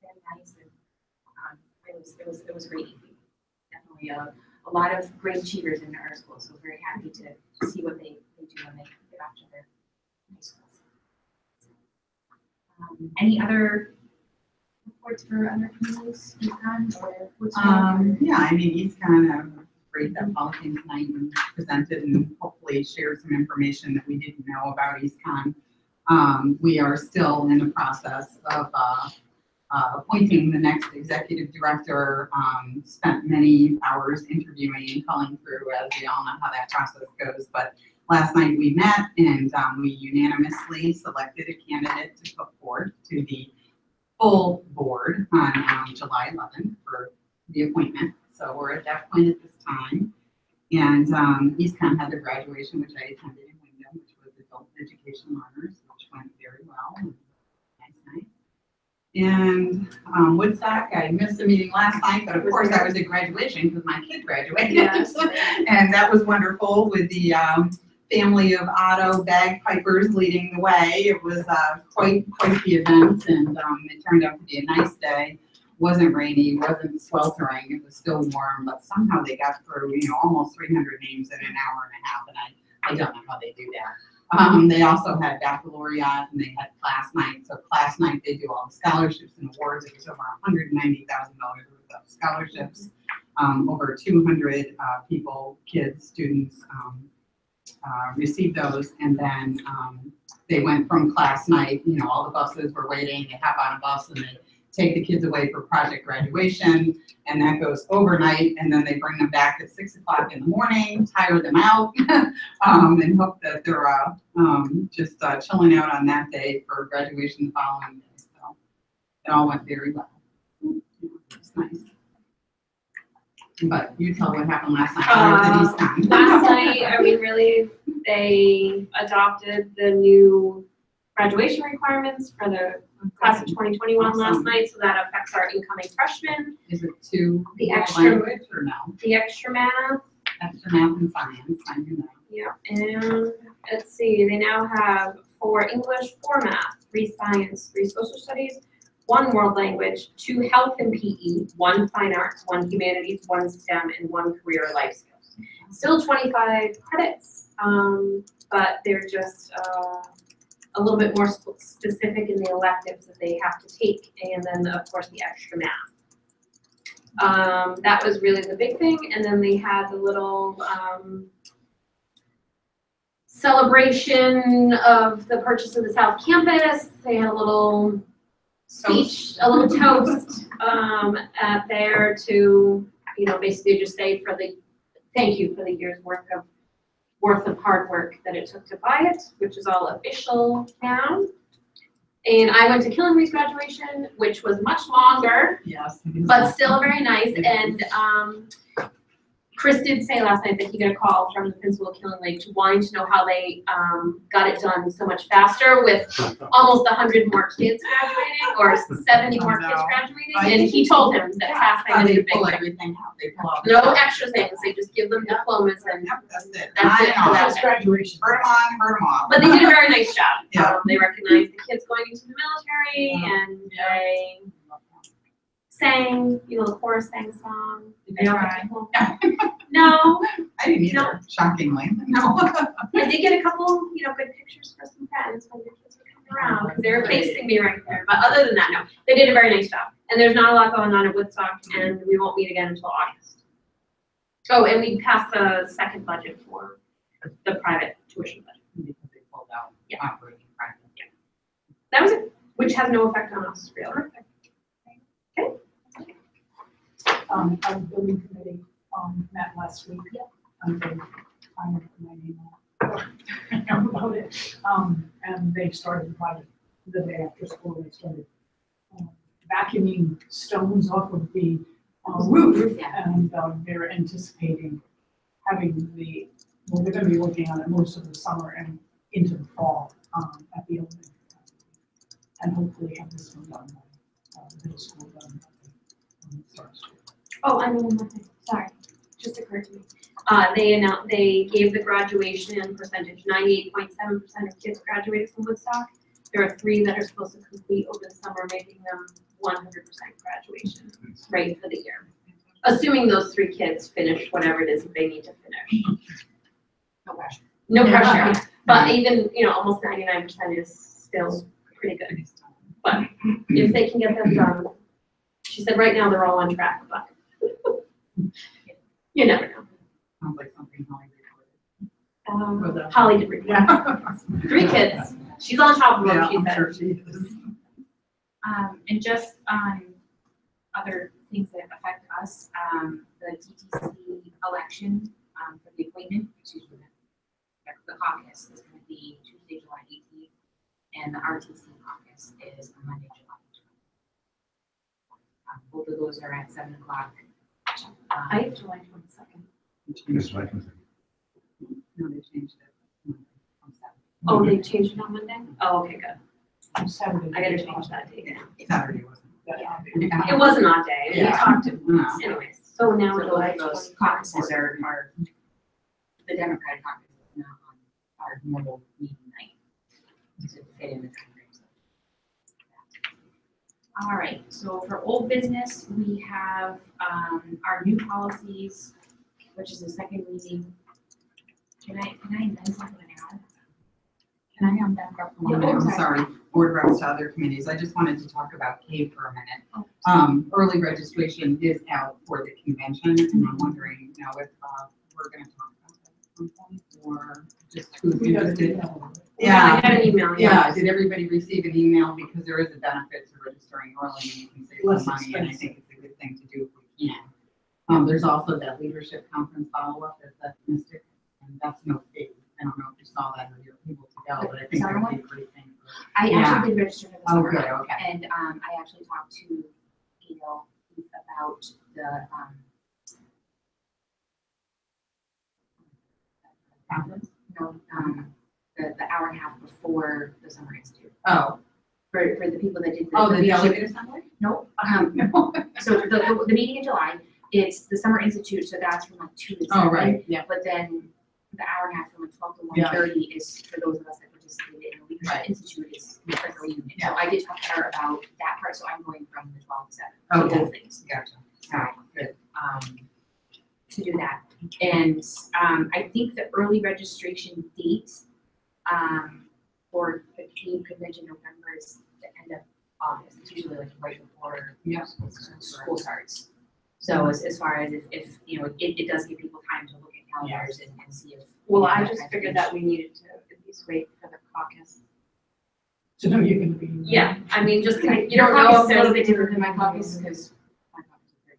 very nice, and it was a great evening. Definitely a lot of great achievers in our school, so very happy to see what they do when they get off to their high schools. Any other reports for other communities, EASTCONN or Woodstock? Yeah, I mean, EASTCONN, great that Paula came tonight and presented and hopefully shared some information that we didn't know about EASTCONN. We are still in the process of appointing the next executive director. Spent many hours interviewing and calling through, as we all know how that process goes. But last night we met and we unanimously selected a candidate to put forward to the full board on July 11th for the appointment. So we're at that point at this time. And EASTCONN had their graduation, which I attended in Wyndham, which was adult education learners, which went very well. Nice night. And Woodstock, I missed the meeting last night, but of course I was at graduation because my kid graduated. Yes. And that was wonderful with the family of Otto bagpipers leading the way. It was quite the event, and it turned out to be a nice day. Wasn't rainy, wasn't sweltering, it was still warm, but somehow they got through, almost 300 names in an hour and a half, and I don't know how they do that. They also had baccalaureate and they had class night. So class night, they do all the scholarships and awards. It was over $190,000 worth of scholarships. Over 200 people, kids, students received those. And then they went from class night, all the buses were waiting, they hop on a bus and they take the kids away for project graduation, and that goes overnight, and then they bring them back at 6 o'clock in the morning, tire them out, and hope that they're just chilling out on that day for graduation the following day. So it all went very well. It's nice. But you tell what happened last night. I was at EASTCONN. Last night, I mean, really, they adopted the new graduation requirements for the class of 2021 last night, so that affects our incoming freshmen. Is it two The extra- language or no? The extra math, Extra math and science, I do know. yeah, and let's see, they now have 4 English, 4 math, 3 science, 3 social studies, 1 world language, 2 health and PE, 1 fine arts, 1 humanities, 1 STEM, and 1 career life skills. Still 25 credits, but they're just a little bit more specific in the electives that they have to take, and then of course the extra math. That was really the big thing, and then they had the little celebration of the purchase of the South Campus. They had a little speech, a little toast at there to, you know, basically just say thank you for the year's worth of hard work that it took to buy it, which is all official now. And I went to Killenly's graduation, which was much longer, Yes. but still very nice. And Chris did say last night that he got a call from the principal of Killenly wanting to know how they got it done so much faster with almost 100 more kids graduating or 70 more kids graduating. And he told him that past thing They is a big pull thing. everything out. They pull out. No extra things. They just give them diplomas and Yep, that's it. that's it for that day. graduation. Hurt them on, hurt them off. But they did a very nice job. Yeah. They recognized the kids going into the military, and they sang, you know, the chorus sang a song. Did They you all cry? got to- No, I didn't either, shockingly. No. I did get a couple, you know, good pictures for some friends when the kids were coming around, because they were facing me right there. But other than that, no, they did a very nice job. And there's not a lot going on at Woodstock, and we won't meet again until August. Oh, and we passed the second budget for the private tuition budget. Because they pulled out Yeah. operating practice. That was it, which has no effect on us, really. Our building committee, met last week. I'm going to find my name out about it. And they started the project the day after school. They started vacuuming stones off of the roof. And they're anticipating having they're going to be working on it most of the summer and into the fall at the opening. And hopefully have this one done by middle school done when it starts. Oh, I know one more thing, sorry, just occurred to me. They gave the graduation percentage, 98.7% of kids graduated from Woodstock. There are 3 that are supposed to complete over the summer, making them 100% graduation rate for the year. Assuming those 3 kids finish whatever it is that they need to finish. No pressure. No pressure, but even, you know, almost 99% is still pretty good. But if they can get them done, she said right now they're all on track, but you never know. Sounds like something Holly recorded. Holly did record. 3 kids. She's on top of them, Yeah, she I'm said. sure she is. And just on other things that affect us, the DTC election, for the appointment, the caucus is gonna be Tuesday, July 18th, and the RTC caucus is on Monday, July 20th. Both of those are at 7 o'clock. I have July 22nd. Yes, I can. No, they changed it. From 7. Oh, they changed it on Monday? Oh, okay, good. On Saturday. I gotta change that date now. Saturday wasn't. It was an odd day, we Yeah. talked to, No. anyways, so now So July those 22nd. caucuses are, the Democratic caucus is not on our normal meeting night to fit in the time frames. All right, so for old business, we have, our new policies, which is the second reading. Can I amend something and add? Can I back up one minute? I'm sorry, board reps to other committees. I just wanted to talk about K for a minute. Oh. Early registration is out for the convention, and I'm wondering, if we're gonna talk about that at some point, or just who We you got just an did. email. Yeah. I got an email, Yeah, did everybody receive an email? Because there is a benefit to registering early and you can save Less some money, and I expensive. think it's a good thing to do if we can. There's also that leadership conference follow-up at the Mystic, and that's no fee. I don't know if you saw that or you're able to go, but I think that would be a great thing. I Yeah. actually did register for the Oh, summer. good, okay. And, I actually talked to Gail about the, Conference? no, the hour and a half before the summer institute. Oh, For the people that did the. oh, the leadership- delegate assembly? Nope, No. so the meeting in July, it's the summer institute, so that's from like 2 to 7. Oh, right, yeah. But then the hour and a half from like 12 to Yeah. 1:30 is for those of us that participated in the leadership Right. institute is like a reunion. Yeah. So I did talk to her about that part, so I'm going from the 12 to 7. Okay. So both things. Gotcha. Alright, Good. to do that. And, I think the early registration date, for the Cape Convention November is the end of August. It's usually like right before Yeah. school starts. So as far as if, you know, it does give people time to look at calendars and see if. Well, I just figured that we needed to at least wait for the caucus. To know you're gonna be. Yeah, I mean, just, you Your don't know caucus if is a little there's, bit different than my caucus, because my caucus is very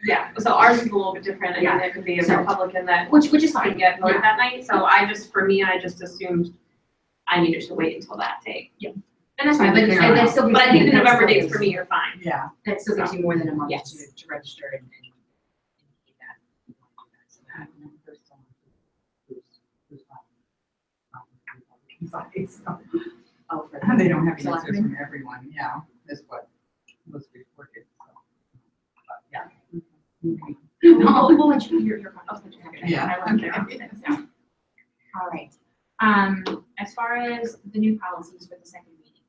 yeah, so ours is a little bit different. I mean, Yeah. there could be a So- Republican that which is can fine. get voted Yeah. that night, so for me, I just assumed I needed to wait until that date. And that's fine, but Fair that still. But I think the that November still dates for me are fine. Yeah. That still gives you more than a month Yes. to register and keep that. So that- Oh, for They don't have answers Selectmen? from everyone, yeah, is what was reported, so. But, yeah. We'll let you, your, I'll put your. Yeah. I want to so. All right, as far as the new policies for the second meeting.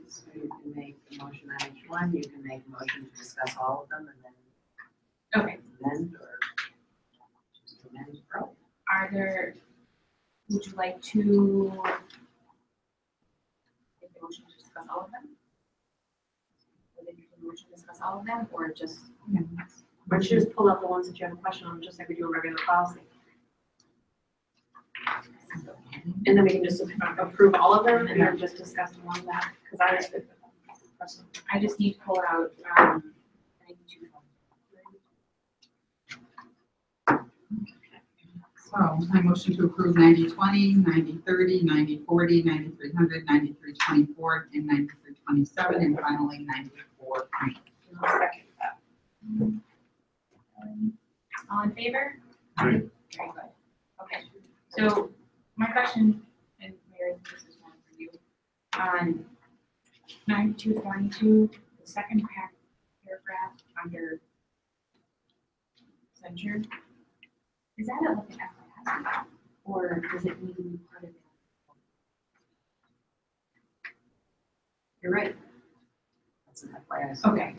So you can make a motion on each one, you can make a motion to discuss all of them and then Okay, amend or just amend pro. are there, would you like to make the motion to discuss all of them? Would you make the motion to discuss all of them, or just? Why don't you just pull out the ones that you have a question on, just like we do a regular policy? And then we can just approve all of them and then just discuss the one that, because I was good with them. I just need to pull out, 92. So I motion to approve 90-20, 90-30, 90-40, 9300, 93-24, and 93-27, and finally 94. I'll second that. All in favor? Aye. Very good. Okay, so my question, and Mary, this is one for you. On 92-22, the second paragraph under censure, is that like an FYI? Or does it need to be part of it? You're right. That's an FYI. Okay.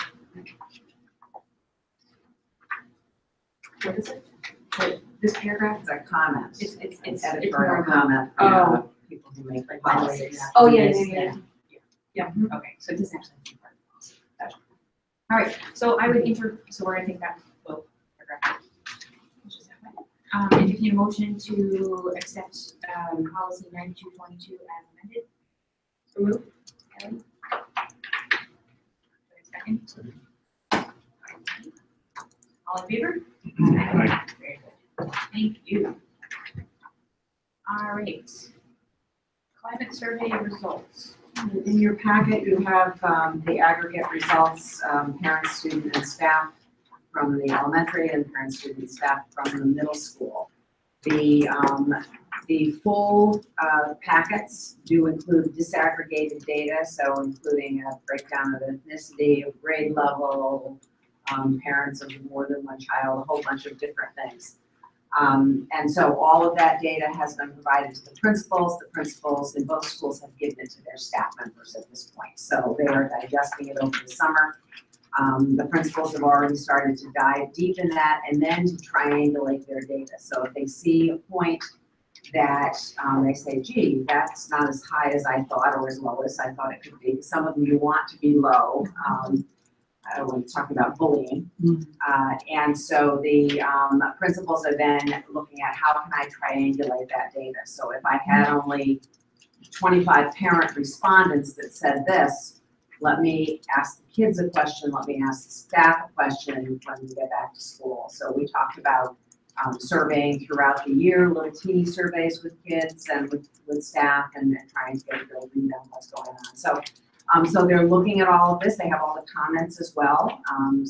What is it? This paragraph, It's a comment. it's It's more editorial of a- comment. Oh. People who make Like policies. Oh, yeah. Okay, so it doesn't actually have to be part of the policy. Gotcha. All right, so I would so we're gonna take that both paragraph. Entertain a motion to accept, policy 92-22 as amended. So move. Kelly? Second. All in favor? Aye. Very good. Thank you. All right. Climate survey results. In your packet, you have the aggregate results, parents, student, and staff from the elementary and parents, student, and staff from the middle school. The full packets do include disaggregated data, so including a breakdown of ethnicity, of grade level, parents of more than one child, a whole bunch of different things. And so all of that data has been provided to the principals. The principals in both schools have given it to their staff members at this point. So they are digesting it over the summer. The principals have already started to dive deep in that and then to triangulate their data. So if they see a point that they say, gee, that's not as high as I thought or as low as I thought it could be. Some of them you want to be low. when talking about bullying. And so the principals are then looking at how can I triangulate that data? So if I had only 25 parent respondents that said this, let me ask the kids a question, let me ask the staff a question when we get back to school. So we talked about surveying throughout the year, little teeny surveys with kids and with staff and trying to get a real read on what's going on. So they're looking at all of this. They have all the comments as well. And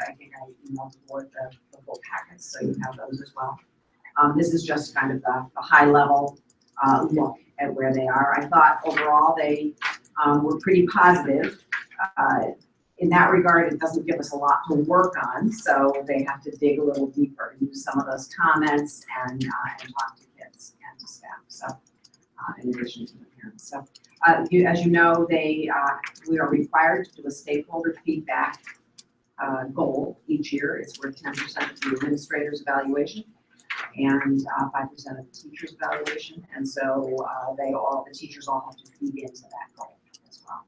I think I emailed the board the full packets, so you have those as well. This is just kind of the high level look at where they are. I thought overall they were pretty positive. In that regard, it doesn't give us a lot to work on, so they have to dig a little deeper, use some of those comments and talk to kids and to staff. So in addition to the parents. So as you know, we are required to do a stakeholder feedback goal each year. It's worth 10% of the administrator's evaluation and 5% of the teacher's evaluation. And so the teachers all have to feed into that goal as well.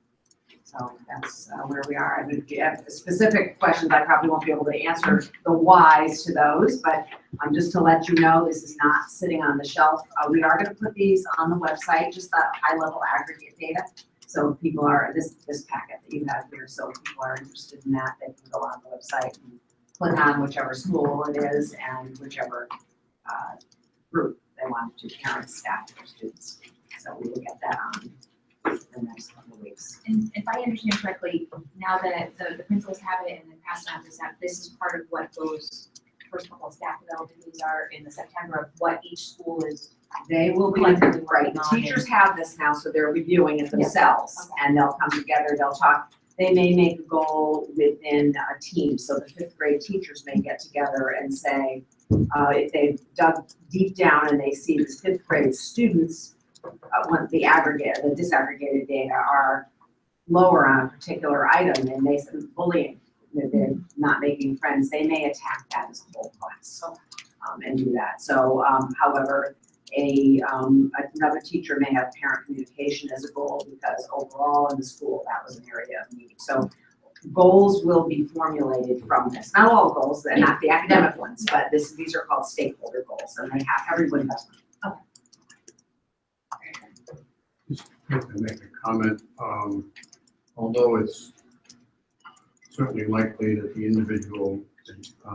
So that's where we are. I mean, if you have specific questions, I probably won't be able to answer the whys to those, but just to let you know, this is not sitting on the shelf. We are going to put these on the website, just that high-level aggregate data. So if people are, this packet that you have here, so if people are interested in that, they can go on the website and click on whichever school it is and whichever group they want to, parents, staff, or students. So we will get that on in the next couple of weeks. And if I understand correctly, now that the principals have it and then passed on this is part of what those first couple of staff development meetings are in the September of what each school is. They will be, collectively right, working the on teachers have this now, so they're reviewing it themselves. Okay. And they'll come together, they'll talk, they may make a goal within a team. So the 5th grade teachers may get together and say, if they've dug deep down and they see the 5th grade students, when the disaggregated data are lower on a particular item and they say bullying, they're not making friends, they may attack that as a whole class and do that. So, however, another teacher may have parent communication as a goal because overall in the school that was an area of need. So goals will be formulated from this. Not all goals, they're not the academic ones, but these are called stakeholder goals, and everyone has one. Just like to make a comment. Although it's certainly likely that the individual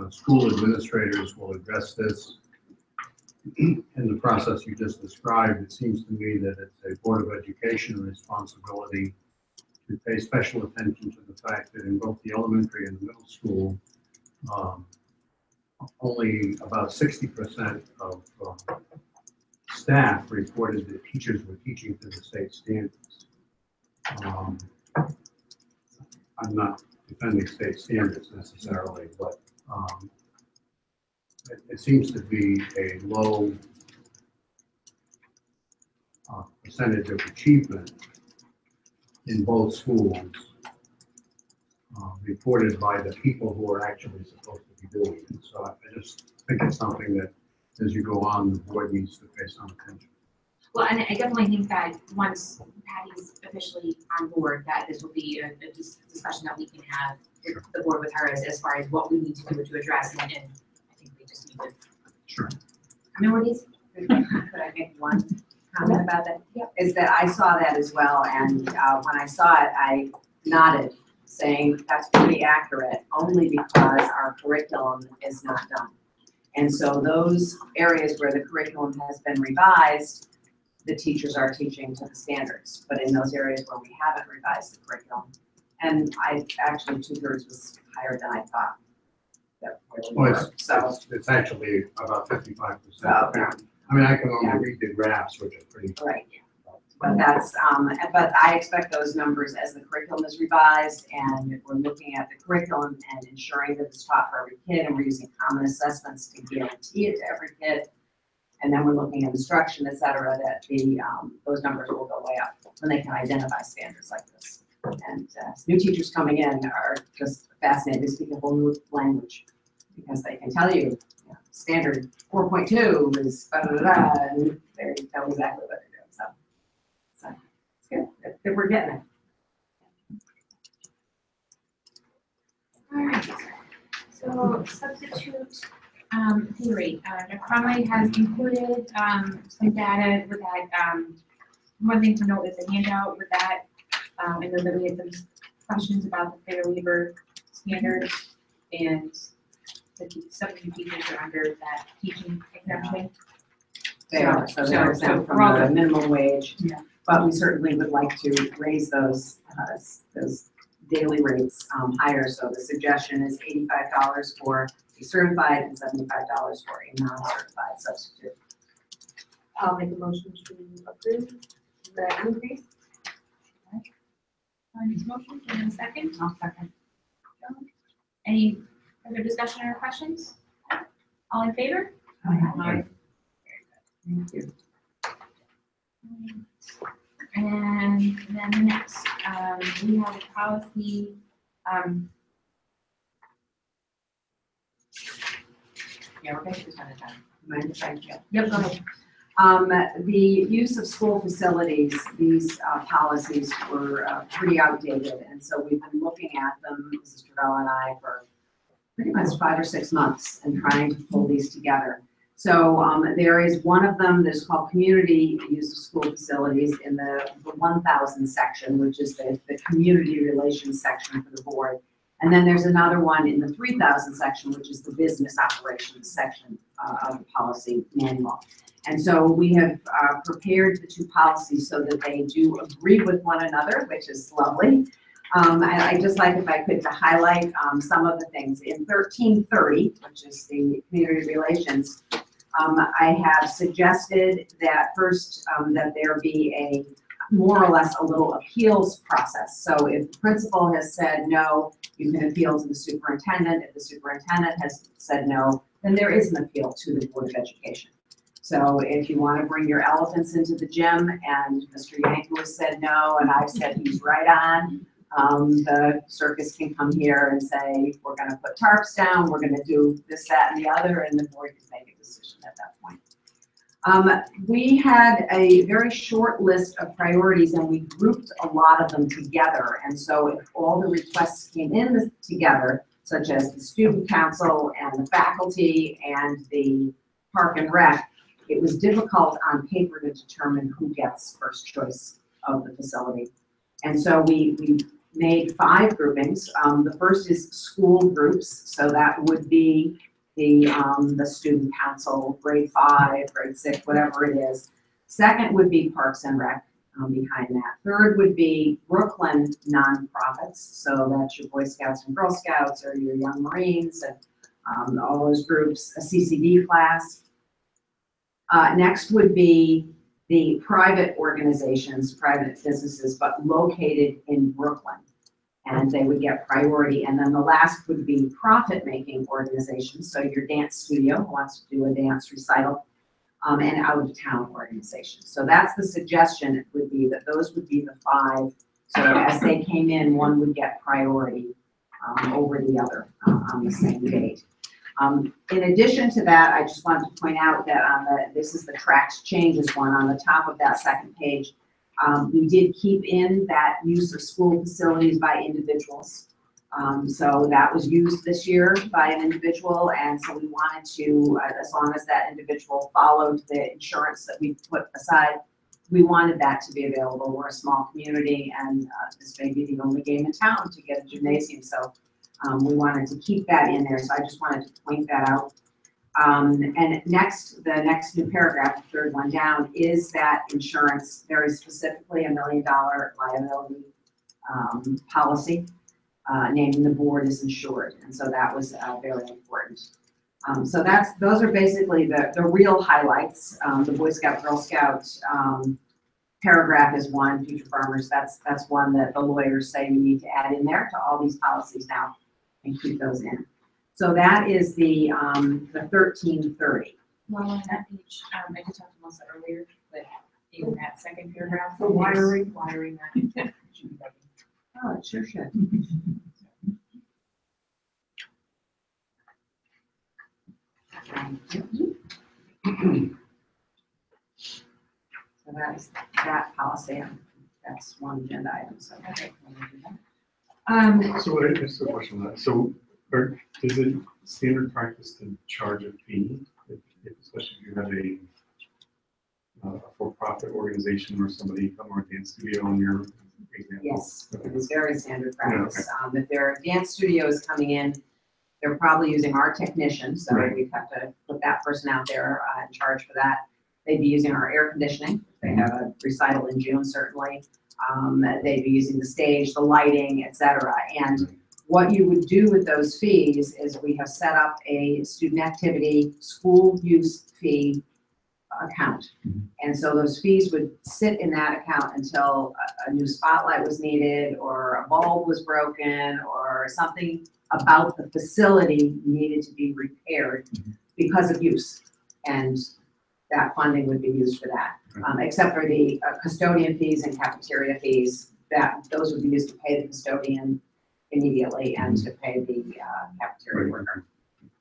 school administrators will address this in the process you just described, it seems to me that it's a Board of Education responsibility to pay special attention to the fact that in both the elementary and the middle school, only about 60% of staff reported that teachers were teaching to the state standards. I'm not defending state standards necessarily, but it seems to be a low percentage of achievement in both schools reported by the people who are actually supposed to be doing it. So I just think it's something that as you go on, the board needs to pay some attention. Well, and I definitely think that once Patty's officially on board, that this will be a discussion that we can have with the board with her as far as what we need to do to address it, and I think we just need to. Sure. How many more days? Could I make one comment about that? Yeah. Is that I saw that as well, and when I saw it, I nodded, saying that's pretty accurate, only because our curriculum is not done. And so those areas where the curriculum has been revised, the teachers are teaching to the standards. But in those areas where we haven't revised the curriculum, and I actually 2/3 was higher than I thought. Well, So it's actually about 55%. Oh, yeah. I mean, I can only read the graphs, which are pretty. right. But that's, but I expect those numbers as the curriculum is revised and we're looking at the curriculum and ensuring that it's taught for every kid and we're using common assessments to guarantee it to every kid. And then we're looking at instruction, et cetera, that those numbers will go way up when they can identify standards like this. And new teachers coming in are just fascinated to speak a whole new language because they can tell you, standard 4.2 is da da da, and they know exactly what they're doing. So it's good. We're getting it. All right, so substitute theory. Dr. Conway has included some data with that. One thing to note is the handout with that. And then we had some questions about the fair labor standards and the substitute teachers are under that teaching exemption. They are, so they're exempt from the minimum wage. Yeah. But we certainly would like to raise those daily rates higher. So the suggestion is $85 for a certified and $75 for a non-certified substitute. I'll make a motion to approve the increase. This motion, and a second. I'll second. Any further discussion or questions? All in favor? Aye. Thank you. And then the next, we have a policy, Yeah, we're basically out of time. Mind if I get? yep, go ahead. The use of school facilities, these policies were pretty outdated, and so we've been looking at them, Mrs. Travella and I, for pretty much 5 or 6 months and trying to pull these together. So there is one of them that's called community use of school facilities in the 1000 section, which is the community relations section for the board. And then there's another one in the 3000 section, which is the business operations section of the policy manual. And so we have prepared the two policies so that they do agree with one another, which is lovely. I'd just like, if I could, to highlight some of the things. In 1330, which is the community relations, I have suggested that first that there be a more or less a little appeals process. So if the principal has said no, you can appeal to the superintendent. If the superintendent has said no, then there is an appeal to the Board of Education. So if you want to bring your elephants into the gym and Mr. Yanko has said no, and I've said he's right on, the circus can come here and say, we're going to put tarps down, we're going to do this, that, and the other, and the board can make a decision at that point. We had a very short list of priorities and we grouped a lot of them together. And so if all the requests came in together, such as the student council and the faculty and the park and rec, it was difficult on paper to determine who gets first choice of the facility. And so we made 5 groupings. The first is school groups, so that would be the student council, grade 5, grade 6, whatever it is. Second would be Parks and Rec behind that. Third would be Brooklyn nonprofits, so that's your Boy Scouts and Girl Scouts or your Young Marines and all those groups, a CCD class. Next would be the private organizations, private businesses, but located in Brooklyn, and they would get priority. And then the last would be profit-making organizations, so your dance studio who wants to do a dance recital, and out-of-town organizations. So that's the suggestion, it would be that those would be the 5. So as they came in, one would get priority over the other on the same date. In addition to that, I just wanted to point out that this is the tracked changes one on the top of that second page. We did keep in that use of school facilities by individuals. So that was used this year by an individual, and so we wanted to, as long as that individual followed the insurance that we put aside, we wanted that to be available. We're a small community, and this may be the only game in town to get a gymnasium, so we wanted to keep that in there, so I just wanted to point that out. And next, the next new paragraph, the third one down, is that insurance, very specifically $1 million liability policy, naming the board is insured, and so that was very important. So those are basically the real highlights. The Boy Scout, Girl Scout paragraph is one, future farmers, that's one that the lawyers say you need to add in there to all these policies now and keep those in. So that is the 1330. Well, on that page, I did talk to Melissa earlier, but in that second paragraph. For wiring. that. Oh, it sure should. So that's that policy. That's one agenda item, so. Okay. So what is the question on that? So Or is it standard practice to charge a fee, especially if you have a for-profit organization or somebody come or a dance studio in your example? Yes, it is very standard practice. If there are dance studios coming in, they're probably using our technician, so Right. we have to put that person out there and charge for that. They'd be using our air conditioning. They have a recital in June, certainly. They'd be using the stage, the lighting, et cetera. And what you would do with those fees is we have set up a student activity school use fee account. And so those fees would sit in that account until a new spotlight was needed, or a bulb was broken, or something about the facility needed to be repaired because of use. And that funding would be used for that. Except for the custodian fees and cafeteria fees, those would be used to pay the custodian immediately and to pay the cafeteria worker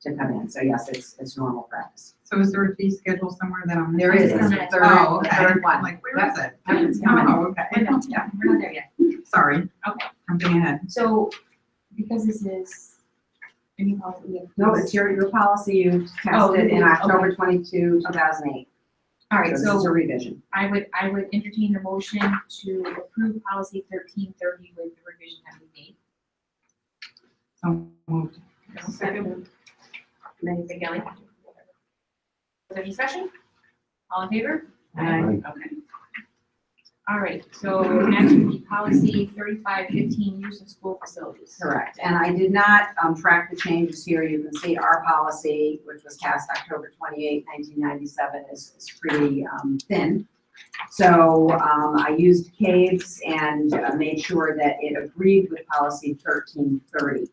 to come in. So yes, it's normal practice. So is there a fee schedule somewhere that I'm? There is, missing? it's the third, Oh, the okay. third one. I'm like, where is it? It's coming. Oh, okay. Yeah, we're not there yet. Sorry. Okay. Jumping ahead. So, because this is, any policy. No, it's your policy, you Oh, tested in okay. October 22, 2008. All right, This is a so revision. I would entertain a motion to approve policy 1330 with the revision that we made. So moved. Second. Amanda Kelly. Is there discussion? All in favor? Aye. Okay. All right, so next would be policy 3515, use of school facilities. Correct, and I did not track the changes here. You can see our policy, which was passed October 28, 1997, is pretty thin. So I used CAVES and made sure that it agreed with policy 1330.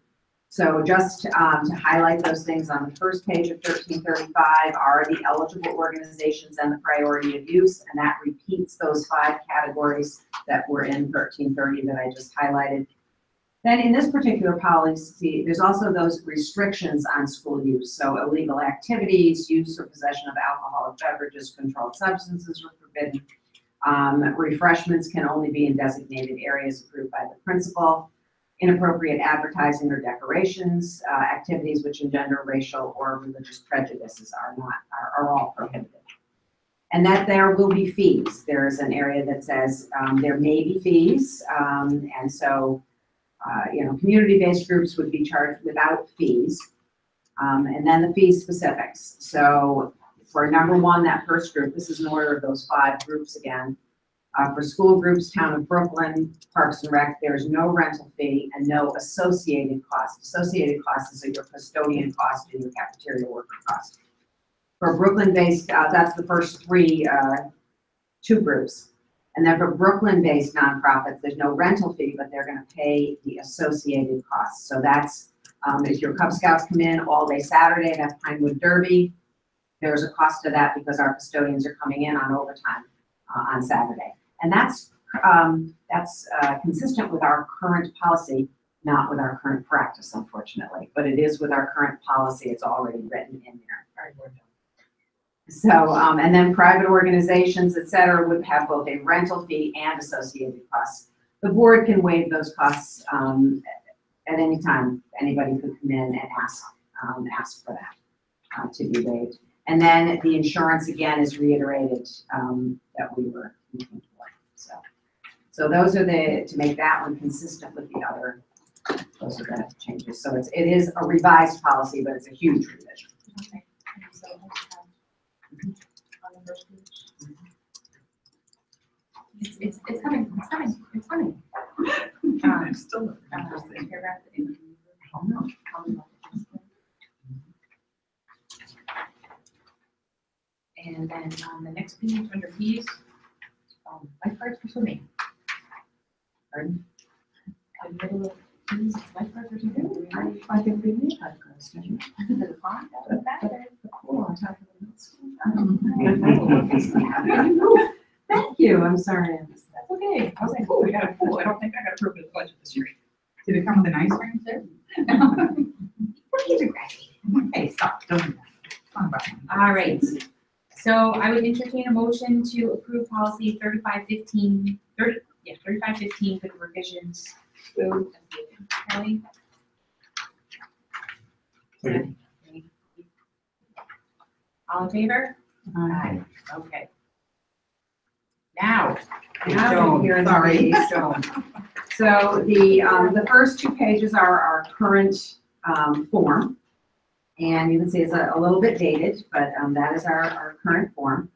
So just to highlight those things, on the first page of 1335 are the eligible organizations and the priority of use, and that repeats those 5 categories that were in 1330 that I just highlighted. Then in this particular policy, there's also those restrictions on school use. So illegal activities, use or possession of alcoholic beverages, controlled substances are forbidden. Refreshments can only be in designated areas approved by the principal. Inappropriate advertising or decorations, activities which engender racial or religious prejudices are all prohibited. And that there will be fees. There's an area that says there may be fees, and so community-based groups would be charged without fees, and then the fee specifics. So for number 1, that first group, this is an order of those 5 groups again. For school groups, Town of Brooklyn, Parks and Rec, there's no rental fee and no associated cost. Associated costs is your custodian cost and your cafeteria worker cost. For Brooklyn-based, that's the first 2 groups. And then for Brooklyn-based nonprofits, there's no rental fee, but they're going to pay the associated costs. So that's if your Cub Scouts come in all day Saturday and have Pinewood Derby, there's a cost to that because our custodians are coming in on overtime on Saturday. And that's consistent with our current policy, not with our current practice, unfortunately, but it is with our current policy. It's already written in there. So, and then private organizations, et cetera, would have both a rental fee and associated costs. The board can waive those costs at any time. Anybody could come in and ask for that to be waived. And then the insurance, again, is reiterated that we were looking for. So those are to make that one consistent with the other, those are the changes. So it is a revised policy, but it's a huge revision. Okay. So let's have on the first page. It's coming, it's coming, it's coming. I'm still. Paragraph. And then on the next page, under fees, lifeguards for swimming. Pardon? The middle of fees, lifeguards for swimming. I think we need lifeguards, don't you? The pond, the back there, the pool on top of the middle school. Thank you, I'm sorry. That's okay. I was like, oh, we got a pool. I don't think I got approved in the budget this year. Did it come with an ice cream too? What kids are graduating? Hey, stop, don't do that. Fine, bye. All right. So I would entertain a motion to approve policy 3515 with revisions. Kelly? All in favor? Aye. Okay. Now, Now, here in the Sorry. Stone. So the first 2 pages are our current form. And you can see it's a little bit dated, but that is our current form.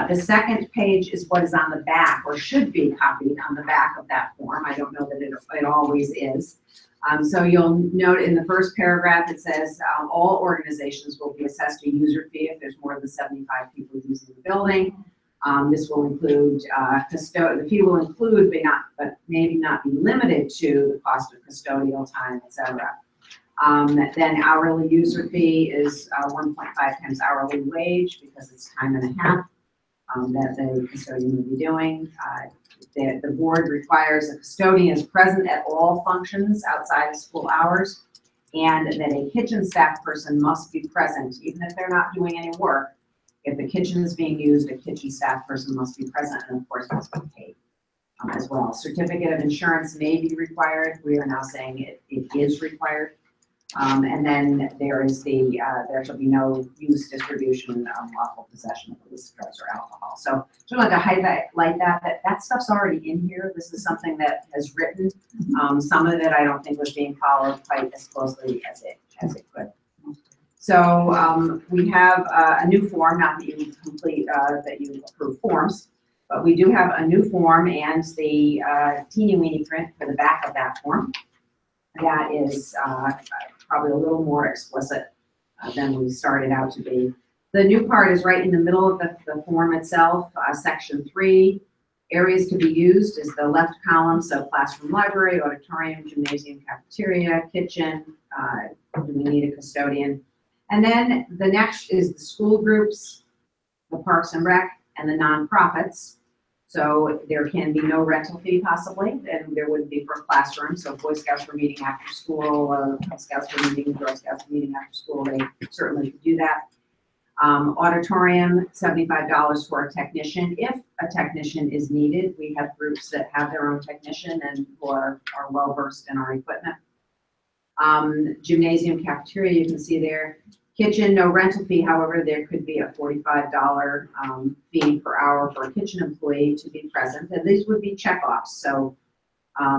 The second page is what is on the back, or should be copied on the back of that form. I don't know that it always is. So you'll note in the first paragraph, it says all organizations will be assessed a user fee if there's more than 75 people using the building. This will include the fee will include, but maybe not be limited to the cost of custodial time, et cetera. Then hourly user fee is 1.5 times hourly wage because it's time and a half that the custodian will be doing. The board requires a custodian is present at all functions outside of school hours, and that a kitchen staff person must be present, even if they're not doing any work. If the kitchen is being used, a kitchen staff person must be present and of course must be paid as well. Certificate of insurance may be required. We are now saying it is required. And then there is there shall be no use, distribution, unlawful possession of illicit drugs or alcohol. So just wanted to highlight that stuff's already in here. This is something that has written. Some of it I don't think was being followed quite as closely as it could. So we have a new form, not that you complete, that you approve forms, but we do have a new form and the teeny weeny print for the back of that form. That is probably a little more explicit than we started out to be. The new part is right in the middle of the form itself, section 3. Areas to be used is the left column, so classroom, library, auditorium, gymnasium, cafeteria, kitchen, do we need a custodian? And then the next is the school groups, the parks and rec, and the nonprofits. So there can be no rental fee possibly, and there would be for classrooms. So if Boy Scouts were meeting after school, or Cub Scouts were meeting, Girl Scouts were meeting after school, they certainly could do that. Auditorium, $75 for a technician. If a technician is needed, we have groups that have their own technician and who are well versed in our equipment. Gymnasium, cafeteria, you can see there. Kitchen, no rental fee, however, there could be a $45 fee per hour for a kitchen employee to be present, and these would be checkoffs. So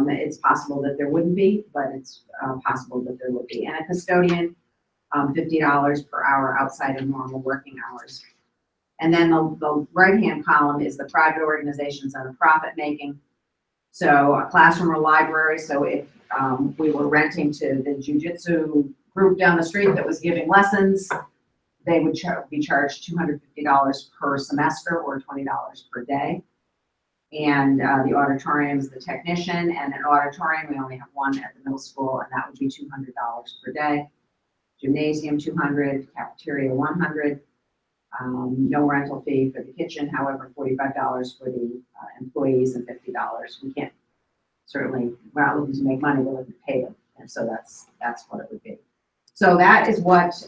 it's possible that there wouldn't be, but it's possible that there would be. And a custodian, $50 per hour outside of normal working hours. And then the right-hand column is the private organizations and the profit making. So a classroom or library, so if we were renting to the jiu-jitsu group down the street that was giving lessons, they would be charged $250 per semester or $20 per day. And the auditorium is the technician, and an auditorium, we only have one at the middle school, and that would be $200 per day. Gymnasium, $200, cafeteria, $100. No rental fee for the kitchen, however, $45 for the employees and $50. We can't, certainly, we're not looking to make money, we're looking to pay them. And so that's what it would be. So that is what,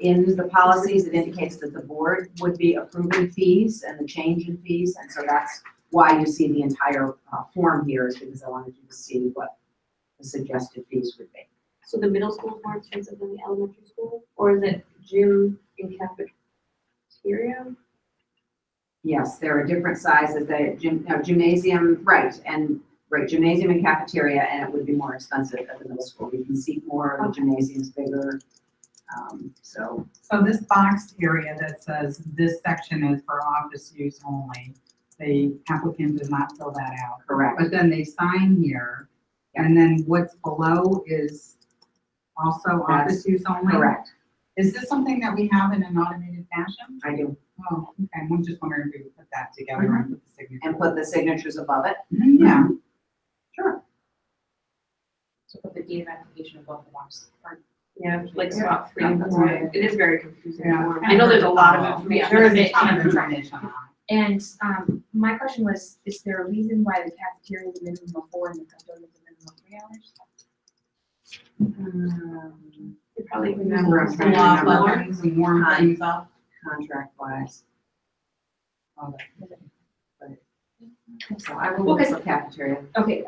in the policies, it indicates that the board would be approving fees and the change in fees. And so that's why you see the entire form here, is because I wanted you to see what the suggested fees would be. So the middle school is more expensive than the elementary school, or is it gym and cafeteria? Yes, there are different sizes. The gymnasium, right, gymnasium and cafeteria, and it would be more expensive at the middle school. You can see more, the gymnasium's bigger. So this boxed area that says this section is for office use only, the applicant does not fill that out. correct. But then they sign here, and then what's below is also office use only? Correct. Is this something that we have in an automated fashion? I do. Oh, okay, I'm just wondering if we would put that together and put the signature. And put the signatures above it. Yeah. Sure. So put the date of application above the box. Yeah, like spot 3. Yeah, that's right. It is very confusing. Yeah. I know there's a lot of information. There is a ton of information on it. And my question was, is there a reason why the cafeteria is a minimum of 4 and the custodian is a minimum of 3 hours? You probably Remember, I'm trying to Lot remember weapons and warm things up. contract wise. So I will Well, look for cafeteria. Okay,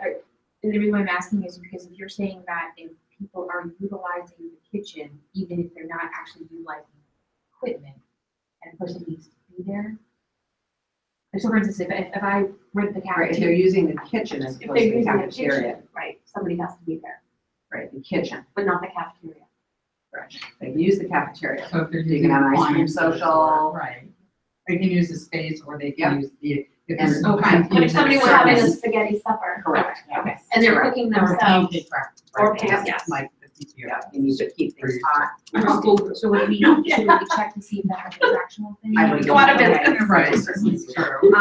and the reason why I'm asking is because if you're saying that if people are utilizing the kitchen, even if they're not actually utilizing equipment, and a person needs to be there. Like, so for instance, if I rent the Right, if they're cafeteria, using the kitchen as If opposed they're to the using the cafeteria. kitchen, right, somebody has to be there, Right, the kitchen, but not the cafeteria. right. They can use the cafeteria. So if they're You using can have an ice cream appliances or- social. Right. They can use the space or they Yep. can use the, if And- there's. Okay. But if somebody was having a service. spaghetti supper. Correct. Okay, and they're Correct. cooking Or themselves, pancake prep. or Right. pancake, yes. Like the PTO. Yeah, you need to keep things hot. school group, so would we, should we check to see if that's a contractual thing? I would go out of Okay. business. Right, true.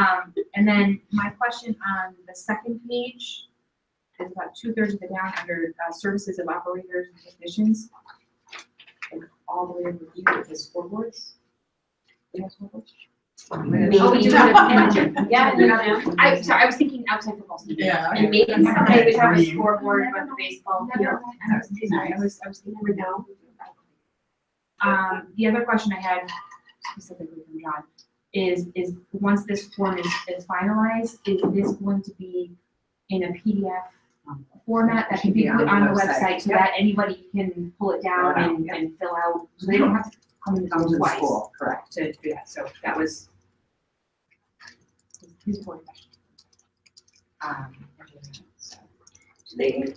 And then my question on the second page is about 2/3 of the down under services of operators and technicians. And all the way over here is scoreboards. We have scoreboards? Oh, we do have a gym. Yeah, we have a gym. I was thinking outside football season. Yeah. And maybe someday we have a Green. scoreboard with the baseball field. Sorry, I was thinking. Never know. The other question I had specifically from John is once this form is finalized, is this going to be in a PDF format that can be put on the website so that anybody can pull it down and fill out, so they don't have to come in the Comes school in twice school, correct. to do that, so that was his important question. Do they,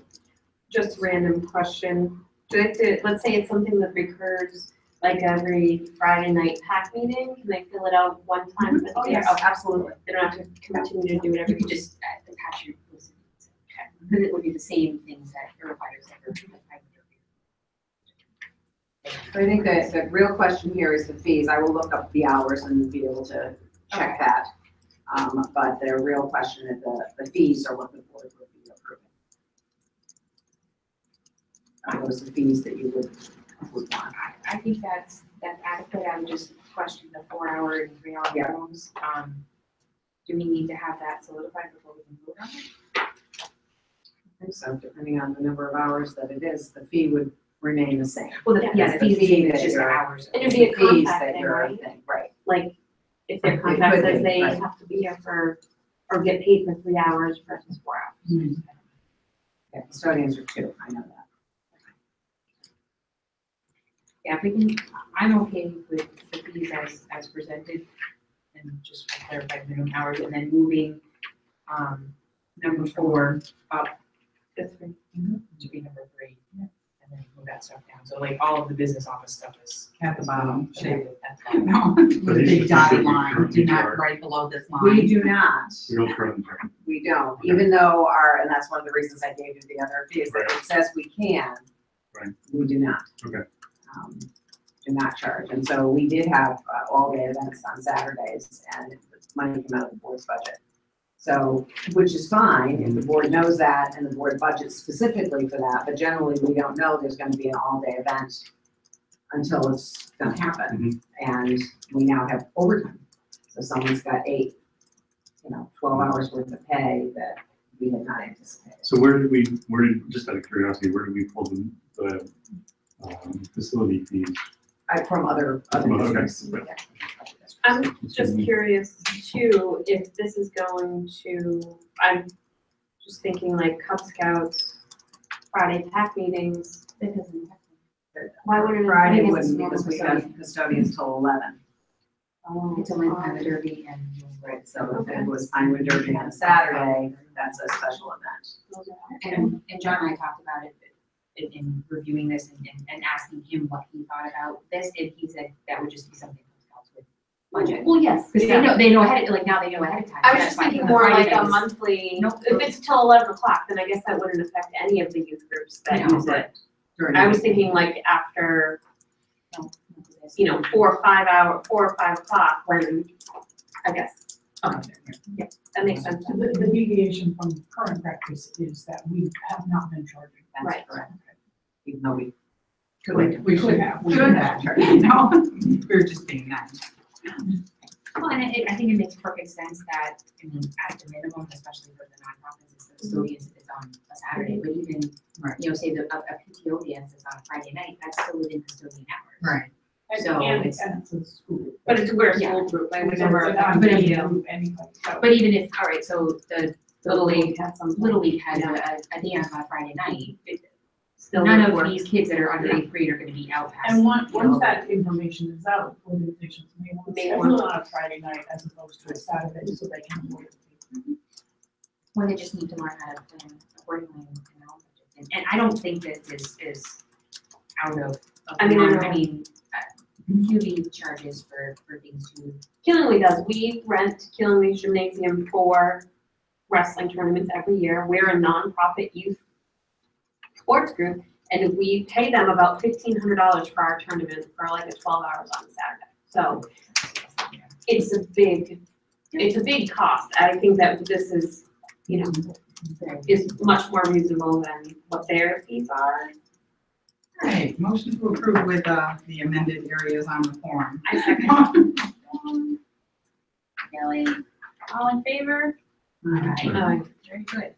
just random question, do they have to, let's say it's something that recurs like every Friday night PAC meeting, can they fill it out one time for the Oh, year? yes. Oh, absolutely, they don't have to continue to do it every You could week. just attach your, because it would be the same things that the providers that are. So I think that the real question here is the fees. I will look up the hours and be able to check that. But the real question is the fees are what the board would be approving. Are those the fees that you would want? I think that's adequate, I would just question the 4-hour and 3-hour Yeah. minimums. Do we need to have that solidified before we can vote on it? I think so, depending on the number of hours that it is, the fee would remain the same. Well, Yeah, the fees, the fee it's that just the you're- hours. And it'd be a The fees contract that thing, you're right? thing, right. Like, if their It contract could says be, they right. have to be here for, or get paid for 3 hours versus 4 hours. Yeah, custodians are 2, I know that. Yeah, if we can, I'm okay with the fees as presented, and just to clarify the minimum hours, and then moving, number 4 up to 3, to be number 3. And then move that stuff down, so like all of the business office stuff is. At the bottom, shape. At the bottom. No, with a big dotted line, do not right below this line. We do not. We don't currently. We don't, even though and that's one of the reasons I gave you the other fee, is that it says we can. Right. We do not. Okay. Do not charge, and so we did have all-day events on Saturdays, and money came out of the board's budget. So, which is fine, if the board knows that, and the board budgets specifically for that, but generally, we don't know there's gonna be an all-day event until it's gonna happen, and we now have overtime. So someone's got 12 hours worth of pay that we had not anticipated. So just out of curiosity, where did we pull the facility fees? From other From other- districts. okay. Yeah. I'm just curious too, if this is going to, I'm just thinking like Cub Scouts, Friday PAC meetings, That doesn't. why wouldn't it? Friday be wouldn't, because we have custodians till 11. Oh, It's only on the Derby and. Right, so if it was Pinewood Derby on a Saturday, that's a special event. And John and I talked about it in reviewing this and asking him what he thought about this, and he said that would just be something that helps with budget. Well, yes. Because they know ahead, like now they know ahead of time. I was That's just fine. thinking The more Friday like a night is- monthly, Nope. if it's till 11 o'clock, then I guess that wouldn't affect any of the youth groups that No. use it. During I was the week. thinking like after, 4 or 5 o'clock, when, I guess, that makes sense. So the deviation from current practice is that we have not been charging. That's Right. correct. Even though we We should have, we're just being nice. Well, and I think it makes perfect sense that, I mean, at the minimum, especially for the nonprofits, it's the custodians if it's on a Saturday, but even, say a PTO dance is on a Friday night, that's still within custodian hours. Right. So And it's, it's a school. But we're a Yeah. school group, like we It's never, not but being yeah. anybody, so. but even if, all right, so the Little League had some. Little League has a dance on a Friday night, still None would of work. these kids that are under 8th grade are gonna be out past. And once you know, that information is out, organizations may want to May schedule it on a Friday night as opposed to a Saturday so they can avoid it. Or they just need to learn how to plan accordingly and all. And I don't think that this is out of I mean, line. I mean, QB charges for things too. Killingly does. We rent Killingly Gymnasium for wrestling tournaments every year. We're a nonprofit youth sports group, and we pay them about $1,500 for our tournament for like a 12 hours on Saturday. So it's a big cost. I think that this is, you know, is much more reasonable than what their fees are. All right, motion to approve with the amended areas on the form. I second. Kelly, all in favor? Uh, Very good.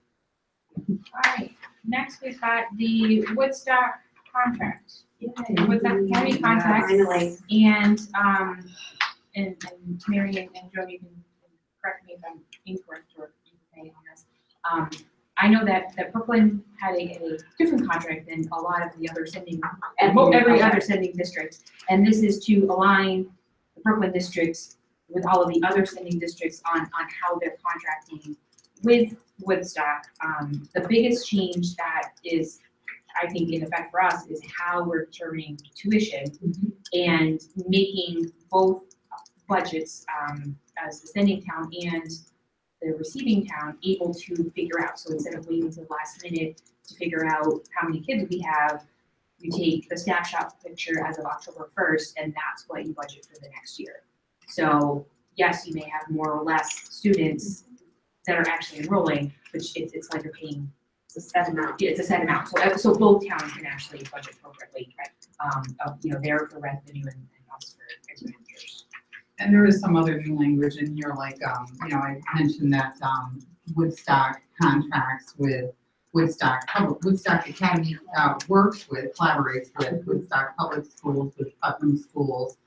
All right, next we've got the Woodstock contract. Woodstock Academy contract. Finally. And Mary and Joe, you can correct me if I'm incorrect or anything on this. I know that Brooklyn had a different contract than a lot of the other sending, every other sending district. And this is to align the Brooklyn districts with all of the other sending districts on how they're contracting with Woodstock. The biggest change that is, I think, in effect for us is how we're determining tuition and making both budgets as the sending town and the receiving town able to figure out. So instead of waiting till the last minute to figure out how many kids we have, you take the snapshot picture as of October 1st, and that's what you budget for the next year. So yes, you may have more or less students that are actually enrolling, but it's like you're paying. It's a set amount. Yeah, it's a set amount. So both towns can actually budget appropriately. They're for revenue and us for expenditures. And there is some other new language in here, like, I mentioned that, Woodstock contracts with Woodstock Academy, collaborates with Woodstock Public Schools, with Putnam Schools,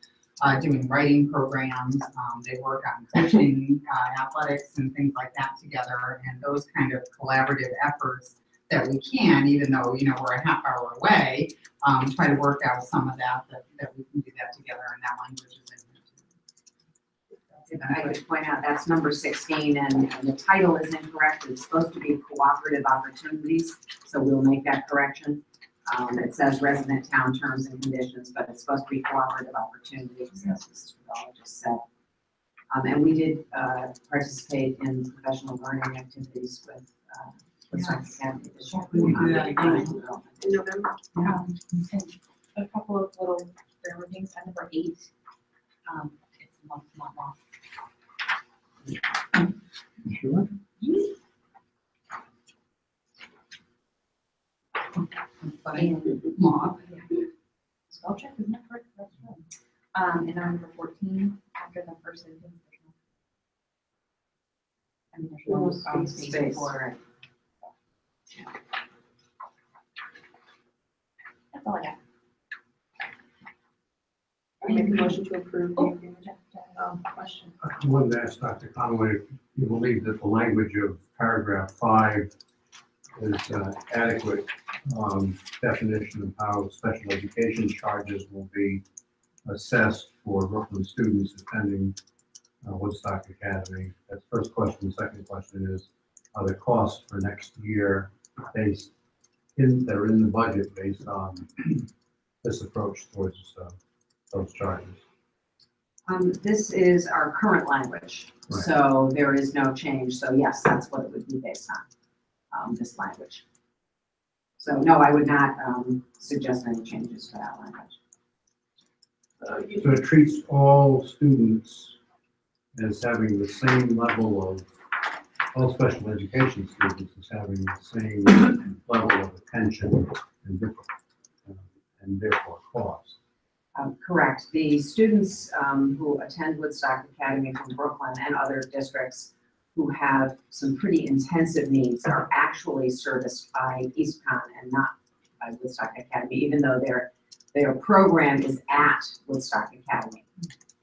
doing writing programs. They work on coaching, athletics and things like that together, and those kind of collaborative efforts that we can, even though, we're a half hour away, try to work out some of that we can do that together, and that language is in here too. If I could point out, that's number 16, and the title is incorrect. It's supposed to be cooperative opportunities, so we'll make that correction. It says resident town terms and conditions, but it's supposed to be cooperative opportunities, as Mrs. Rudolph just said. And we did participate in professional learning activities with Woodstock Academy this year. We can do that again. In November. And a couple of little grammar things on number 8. It's not long. Sure. Mob. Spell check, isn't that correct? That's right. And on number 14, after the first sentence, there's no space Space. before it. That's all I got. I make a motion to approve. Oh. Question. I wanted to ask Dr. Conway if you believe that the language of paragraph 5 is adequate definition of how special education charges will be assessed for Brooklyn students attending Woodstock Academy. That's the first question. The second question is, are the costs for next year they're in the budget based on this approach towards those charges? This is our current language, Right. so there is no change. So yes, that's what it would be based on, this language. So no, I would not suggest any changes to that language. So it treats all students as having the same level of, all special education students as having the same level of attention and therefore cost. Correct. The students who attend Woodstock Academy from Brooklyn and other districts who have some pretty intensive needs are actually serviced by EASTCONN and not by Woodstock Academy, even though their program is at Woodstock Academy.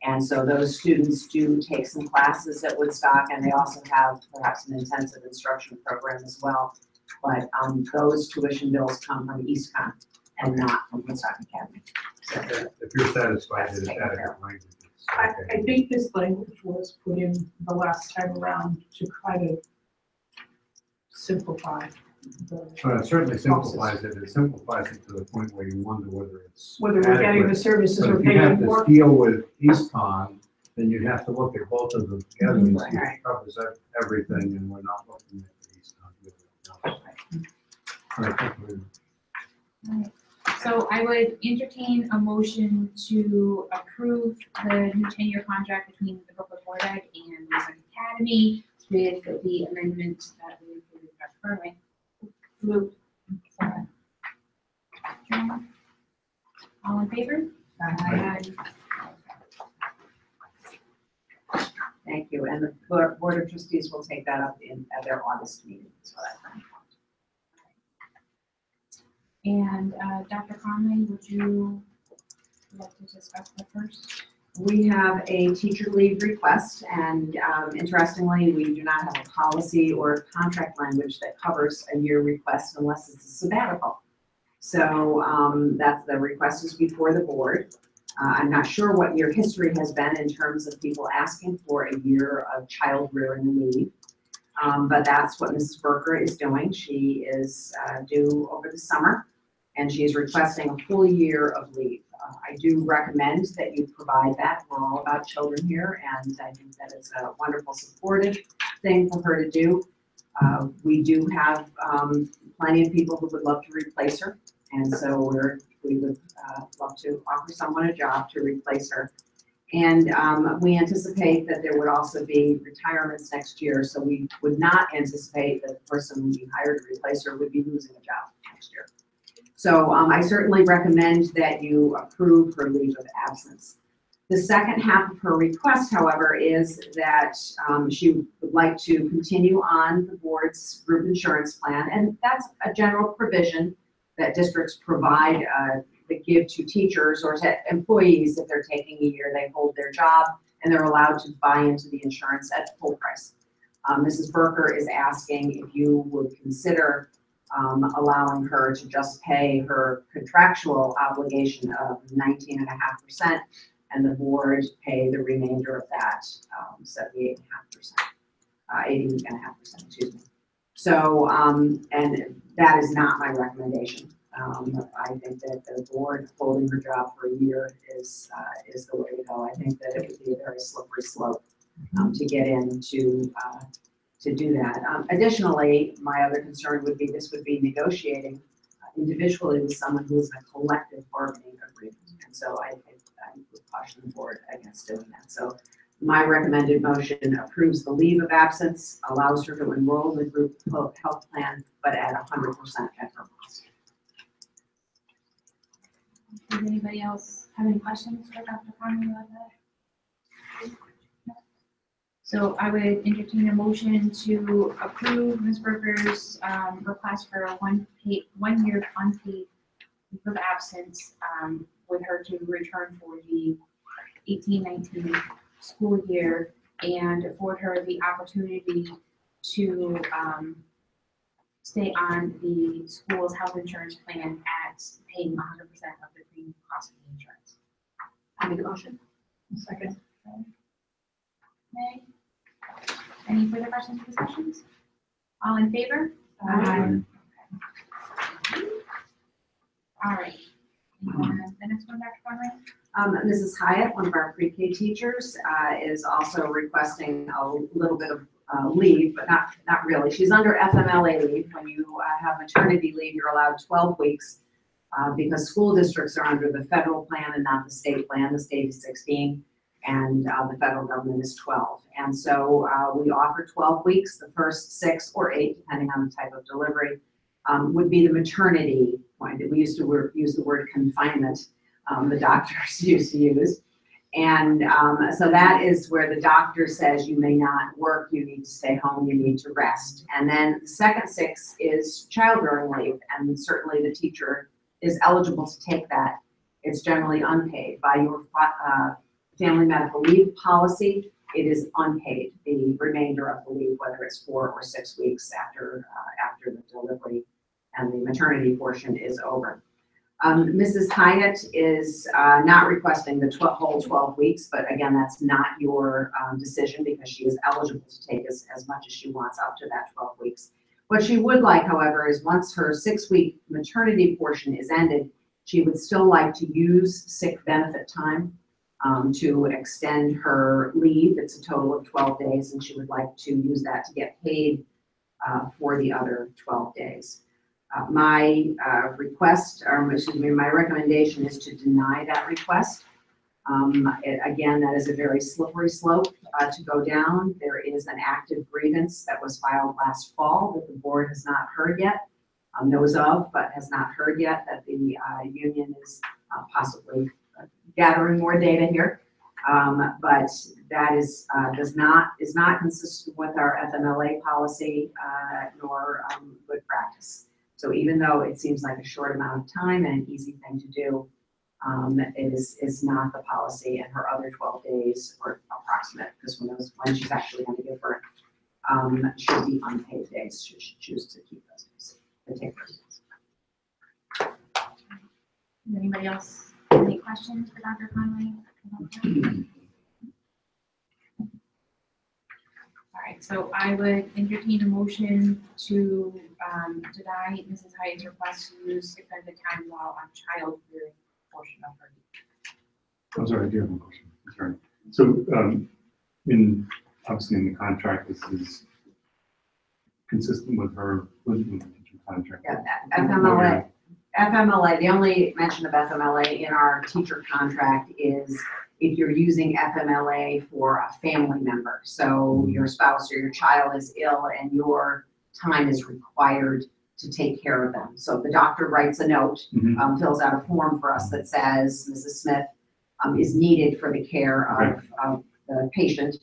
And so those students do take some classes at Woodstock, and they also have perhaps an intensive instruction program as well. But, those tuition bills come from EASTCONN and not from Woodstock Academy. So, If you're satisfied that it's adequate language. it's I okay. think this language was put in the last time around to kind of simplify the, But it certainly simplifies it. It simplifies it to the point where you wonder whether it's whether we're getting the adequate. services But we're if you have paying to for. deal with EASTCON, then you have to look at both of them together and see if Right. it covers everything, and we're not looking at the EASTCON. All right, thank you very much. Alright, so I would entertain a motion to approve the new 10-year contract between the Brooklyn Board Ed and Woodstock Academy with the amendment that we included in our program. Moved. Sarah. Joan? All in favor? Aye. thank you. And the Board of Trustees will take that up at their August meeting. So that's fine. And Dr. Conley, would you like to discuss that first? We have a teacher leave request, and interestingly, we do not have a policy or contract language that covers a year request unless it's a sabbatical. So that's the request is before the board. I'm not sure what your history has been in terms of people asking for a year of child rearing leave. But that's what Mrs. Berger is doing. She is due over the summer, and she is requesting a full year of leave. I do recommend that you provide that. We're all about children here, and I think that it's a wonderful supportive thing for her to do. We do have plenty of people who would love to replace her, and so we would love to offer someone a job to replace her. And we anticipate that there would also be retirements next year, so we would not anticipate that the person we hired to replace her would be losing a job next year. So I certainly recommend that you approve her leave of absence. The second half of her request, however, is that she would like to continue on the board's group insurance plan, and that's a general provision that districts provide that give to teachers or to employees. If they're taking a year, they hold their job and they're allowed to buy into the insurance at full price. Mrs. Berger is asking if you would consider allowing her to just pay her contractual obligation of 19.5%, and the board pay the remainder of that, 78.5%, 80.5%, excuse me. So, and that is not my recommendation. I think that the board holding her job for a year is the way to go. I think that it would be a very slippery slope to get in to do that. Additionally, my other concern would be this would be negotiating individually with someone who is in a collective bargaining agreement. And so I would caution the board against doing that. So my recommended motion approves the leave of absence, allows her to enroll in the group health plan, but at 100% at her cost. Does anybody else have any questions for Dr. Conley about that? So I would entertain a motion to approve Ms. Berger's request for a one year unpaid leave of absence with her to return for the 18-19 school year and afford her the opportunity to stay on the school's health insurance plan at paying 100% of the premium cost of the insurance. I make a motion. Second. Okay. Any further questions or discussions? All in favor? Aye. All right. And the next one, Dr. Conrad? Mrs. Hyatt, one of our pre-K teachers, is also requesting a little bit of leave, but not really. She's under FMLA leave. When you have maternity leave, you're allowed 12 weeks because school districts are under the federal plan and not the state plan. The state is 16 and the federal government is 12. And so we offer 12 weeks. The first 6 or 8, depending on the type of delivery, would be the maternity point. We used to use the word confinement, the doctors used to use. And so that is where the doctor says you may not work, you need to stay home, you need to rest. And then the second 6 is child rearing leave, and certainly the teacher is eligible to take that. It's generally unpaid by your family medical leave policy. it is unpaid, the remainder of the leave, whether it's 4 or 6 weeks after the delivery and the maternity portion is over. Mrs. Hyatt is not requesting the whole 12 weeks, but again, that's not your decision because she is eligible to take as much as she wants up to that 12 weeks. What she would like, however, is once her 6-week maternity portion is ended, she would still like to use sick benefit time to extend her leave. It's a total of 12 days, and she would like to use that to get paid for the other 12 days. My recommendation is to deny that request. Again, that is a very slippery slope to go down. There is an active grievance that was filed last fall that the board has not heard yet, knows of, but has not heard yet, that the union is possibly gathering more data here. But that is not consistent with our FMLA policy nor good practice. So even though it seems like a short amount of time and an easy thing to do, it is not the policy, and her other 12 days, or approximate, because who knows when she's actually going to give birth, should be unpaid days, should she choose to keep those days, to take those days. Does anybody else have any questions for Dr. Conway? All right, so I would entertain a motion to deny Mrs. Hyatt's request to use sick benefit time while on child rearing portion of her leave. I'm sorry, I do have one question. I'm sorry. So, obviously in the contract, this is consistent with her, with the teacher contract. Yeah, FMLA, the only mention of FMLA in our teacher contract is if you're using FMLA for a family member. So your spouse or your child is ill and your time is required to take care of them. So the doctor writes a note, fills out a form for us that says Mrs. Smith is needed for the care of the patient.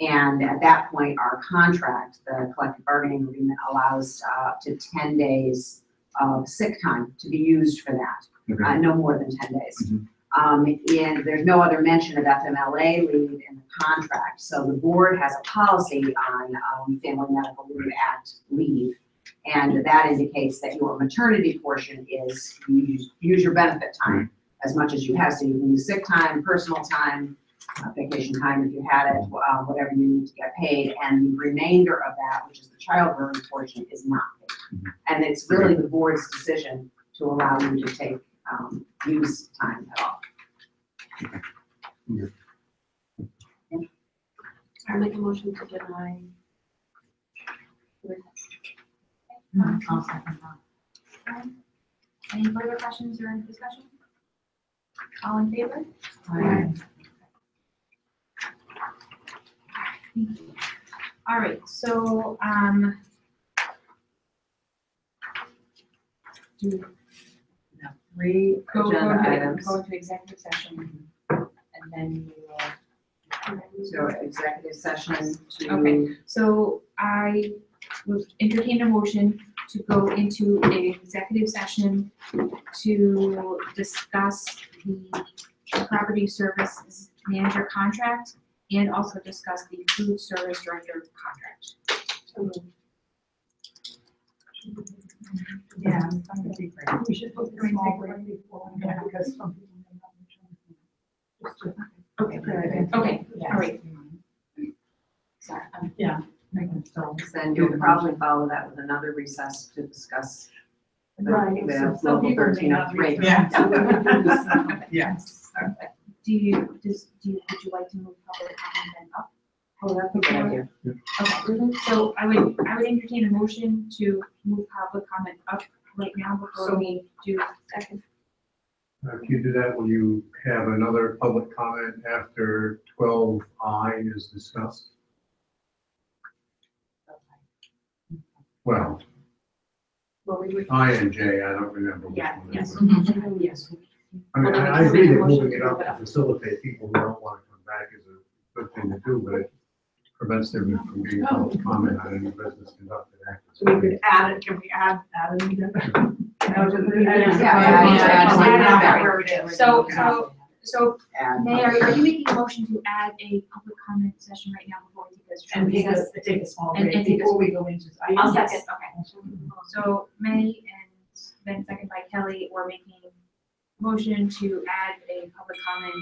And at that point, our contract, the collective bargaining agreement, allows up to 10 days of sick time to be used for that, no more than 10 days. And there's no other mention of FMLA leave in the contract. So the board has a policy on Family Medical Leave Act leave, and that indicates that your maternity portion is you use your benefit time as much as you have. So you can use sick time, personal time, vacation time if you had it, whatever you need to get paid, and the remainder of that, which is the child rearing portion, is not paid. And it's really the board's decision to allow you to take use time at all. I'll make a motion to deny. I'll second that. Any further questions or discussion? All in favor? Aye. Thank you. All right, so, Three go agenda ahead, items. go into executive session, and then we will. So executive session to. Okay. So I would entertain a motion to go into an executive session to discuss the property services manager contract and also discuss the food service director contract. Yeah, that would be great. We should put the small break before, because some people may not return. Just to- Okay, okay, all right. Sorry, yeah, making so. Then you'll probably follow that with another recess to discuss Right. the So some local people may not 1303. return. Yes. Would you like to move public comment then up? Oh, that's a good idea. Okay, so I would entertain a motion to move public comment up right now before we do second. If you do that, will you have another public comment after 12I is discussed? Well, Well, we would. I and J, I don't remember which Yeah, one. yes. Yes. I mean, Well, then we I can agree make a that motion moving to it up move it to up. facilitate people who don't want to come back is a good thing to do, but it prevents them from being able to comment on any business conducted after. So we could add it, can we add it again? No, just. Yeah. Yeah. So So, And, May, are you making a motion to add a public comment session right now before we take this? And take a small And- break and take a before we go into. I'll second, okay. So May and then second by Kelly, we're making a motion to add a public comment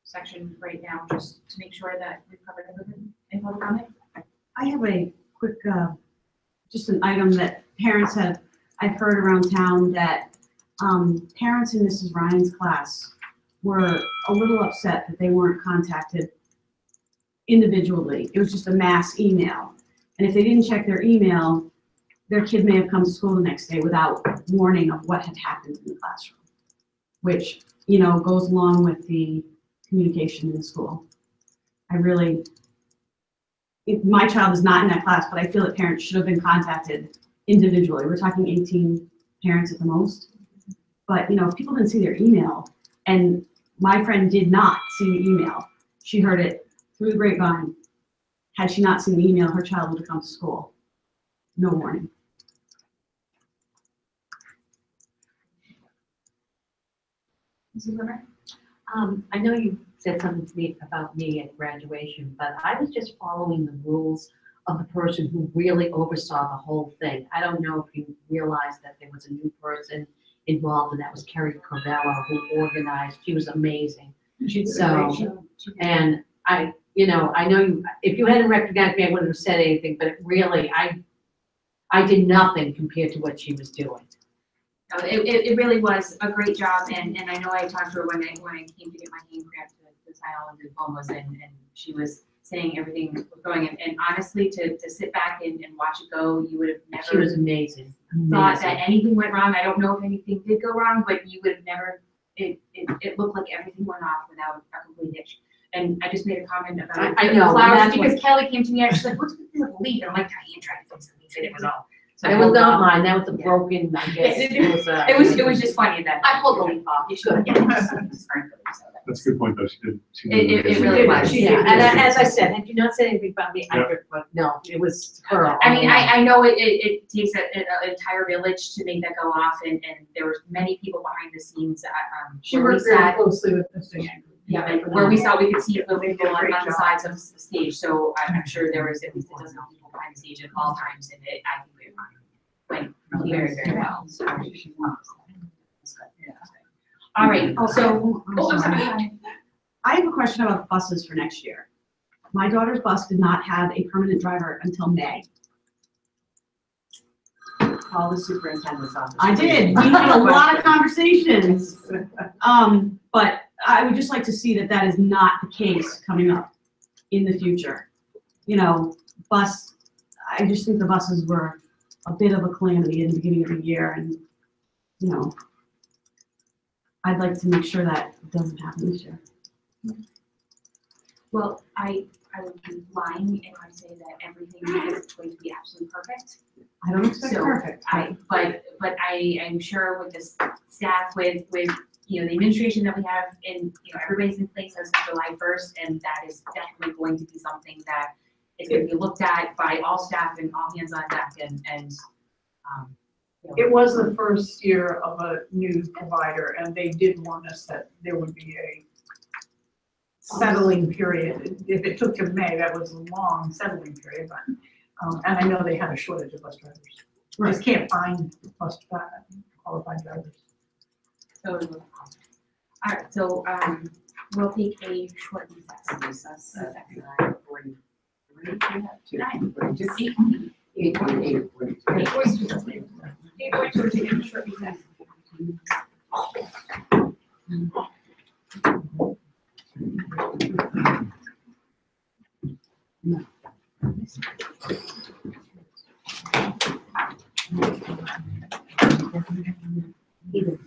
section right now, just to make sure that we've covered everything in public comment. I have a quick, just an item that parents have, I've heard around town that parents in Mrs. Ryan's class were a little upset that they weren't contacted individually. It was just a mass email. And if they didn't check their email, their kid may have come to school the next day without warning of what had happened in the classroom, which, you know, goes along with the communication in the school. I really, my child is not in that class, but I feel that parents should have been contacted individually. We're talking 18 parents at the most. But, you know, if people didn't see their email, and my friend did not see the email, she heard it through the grapevine. Had she not seen the email, her child would have come to school. No warning. Mrs. Limmer? I know you said something to me about me at graduation, but I was just following the rules of the person who really oversaw the whole thing. I don't know if you realized that there was a new person involved, and that was Carrie Corvello, who organized. She was amazing. So, and I, you know, I know you, if you hadn't recognized me, I wouldn't have said anything, but it really, I did nothing compared to what she was doing. No, it really was a great job, and I know I talked to her when I came to get my hand cramped, the tile and the foam was in, and she was saying everything was going, and honestly, to sit back and watch it go, you would have She never was amazing. thought that anything went wrong. I don't know if anything did go wrong, but you would have never, it looked like everything went off without a complete hitch. And I just made a comment about I the know, flowers, that's because what- Kelly came to me, and she's like, what's with this leaf? And I'm like, Diane tried to fix the leaf, and it was all. So It was not mine, that was a broken, I guess. Yeah, It it was just funny that. I pulled the leaf off. You should, yeah, it's fine, so that That's was- a good point, though. She did. It really was. Yeah, and as I said, had you not said anything about me, I Yeah. would, but no, it was her. I mean, I know it takes an entire village to make that go off, and there was many people behind the scenes, She where we worked very sat. closely with Mr. Yang. Yeah, and where we saw, we could see the They did people a on great the job. sides of the stage, so I'm sure there was at least a dozen people behind the stage at all times, and I think we went very, very well, so. All right, also, oh, I'm sorry. I have a question about the buses for next year. My daughter's bus did not have a permanent driver until May. Call the superintendent's office. I did. We had a lot of conversations. But I would just like to see that that is not the case coming up in the future. You know, I just think the buses were a bit of a calamity in the beginning of the year, and, you know, I'd like to make sure that doesn't happen this year. Well, I would be lying if I say that everything is going to be absolutely perfect. I don't expect So, perfect. But I am sure with the staff, with, you know, the administration that we have, and, you know, everybody's in place as of July 1st, and that is definitely going to be something that is going to be looked at by all staff and all hands on deck, and you know. It was the first year of a new provider, and they did warn us that there would be a settling period. If it took to May, that was a long settling period, but, and I know they had a shortage of bus drivers. Just can't find qualified drivers. So, all right, so, we'll take a short recess. Either.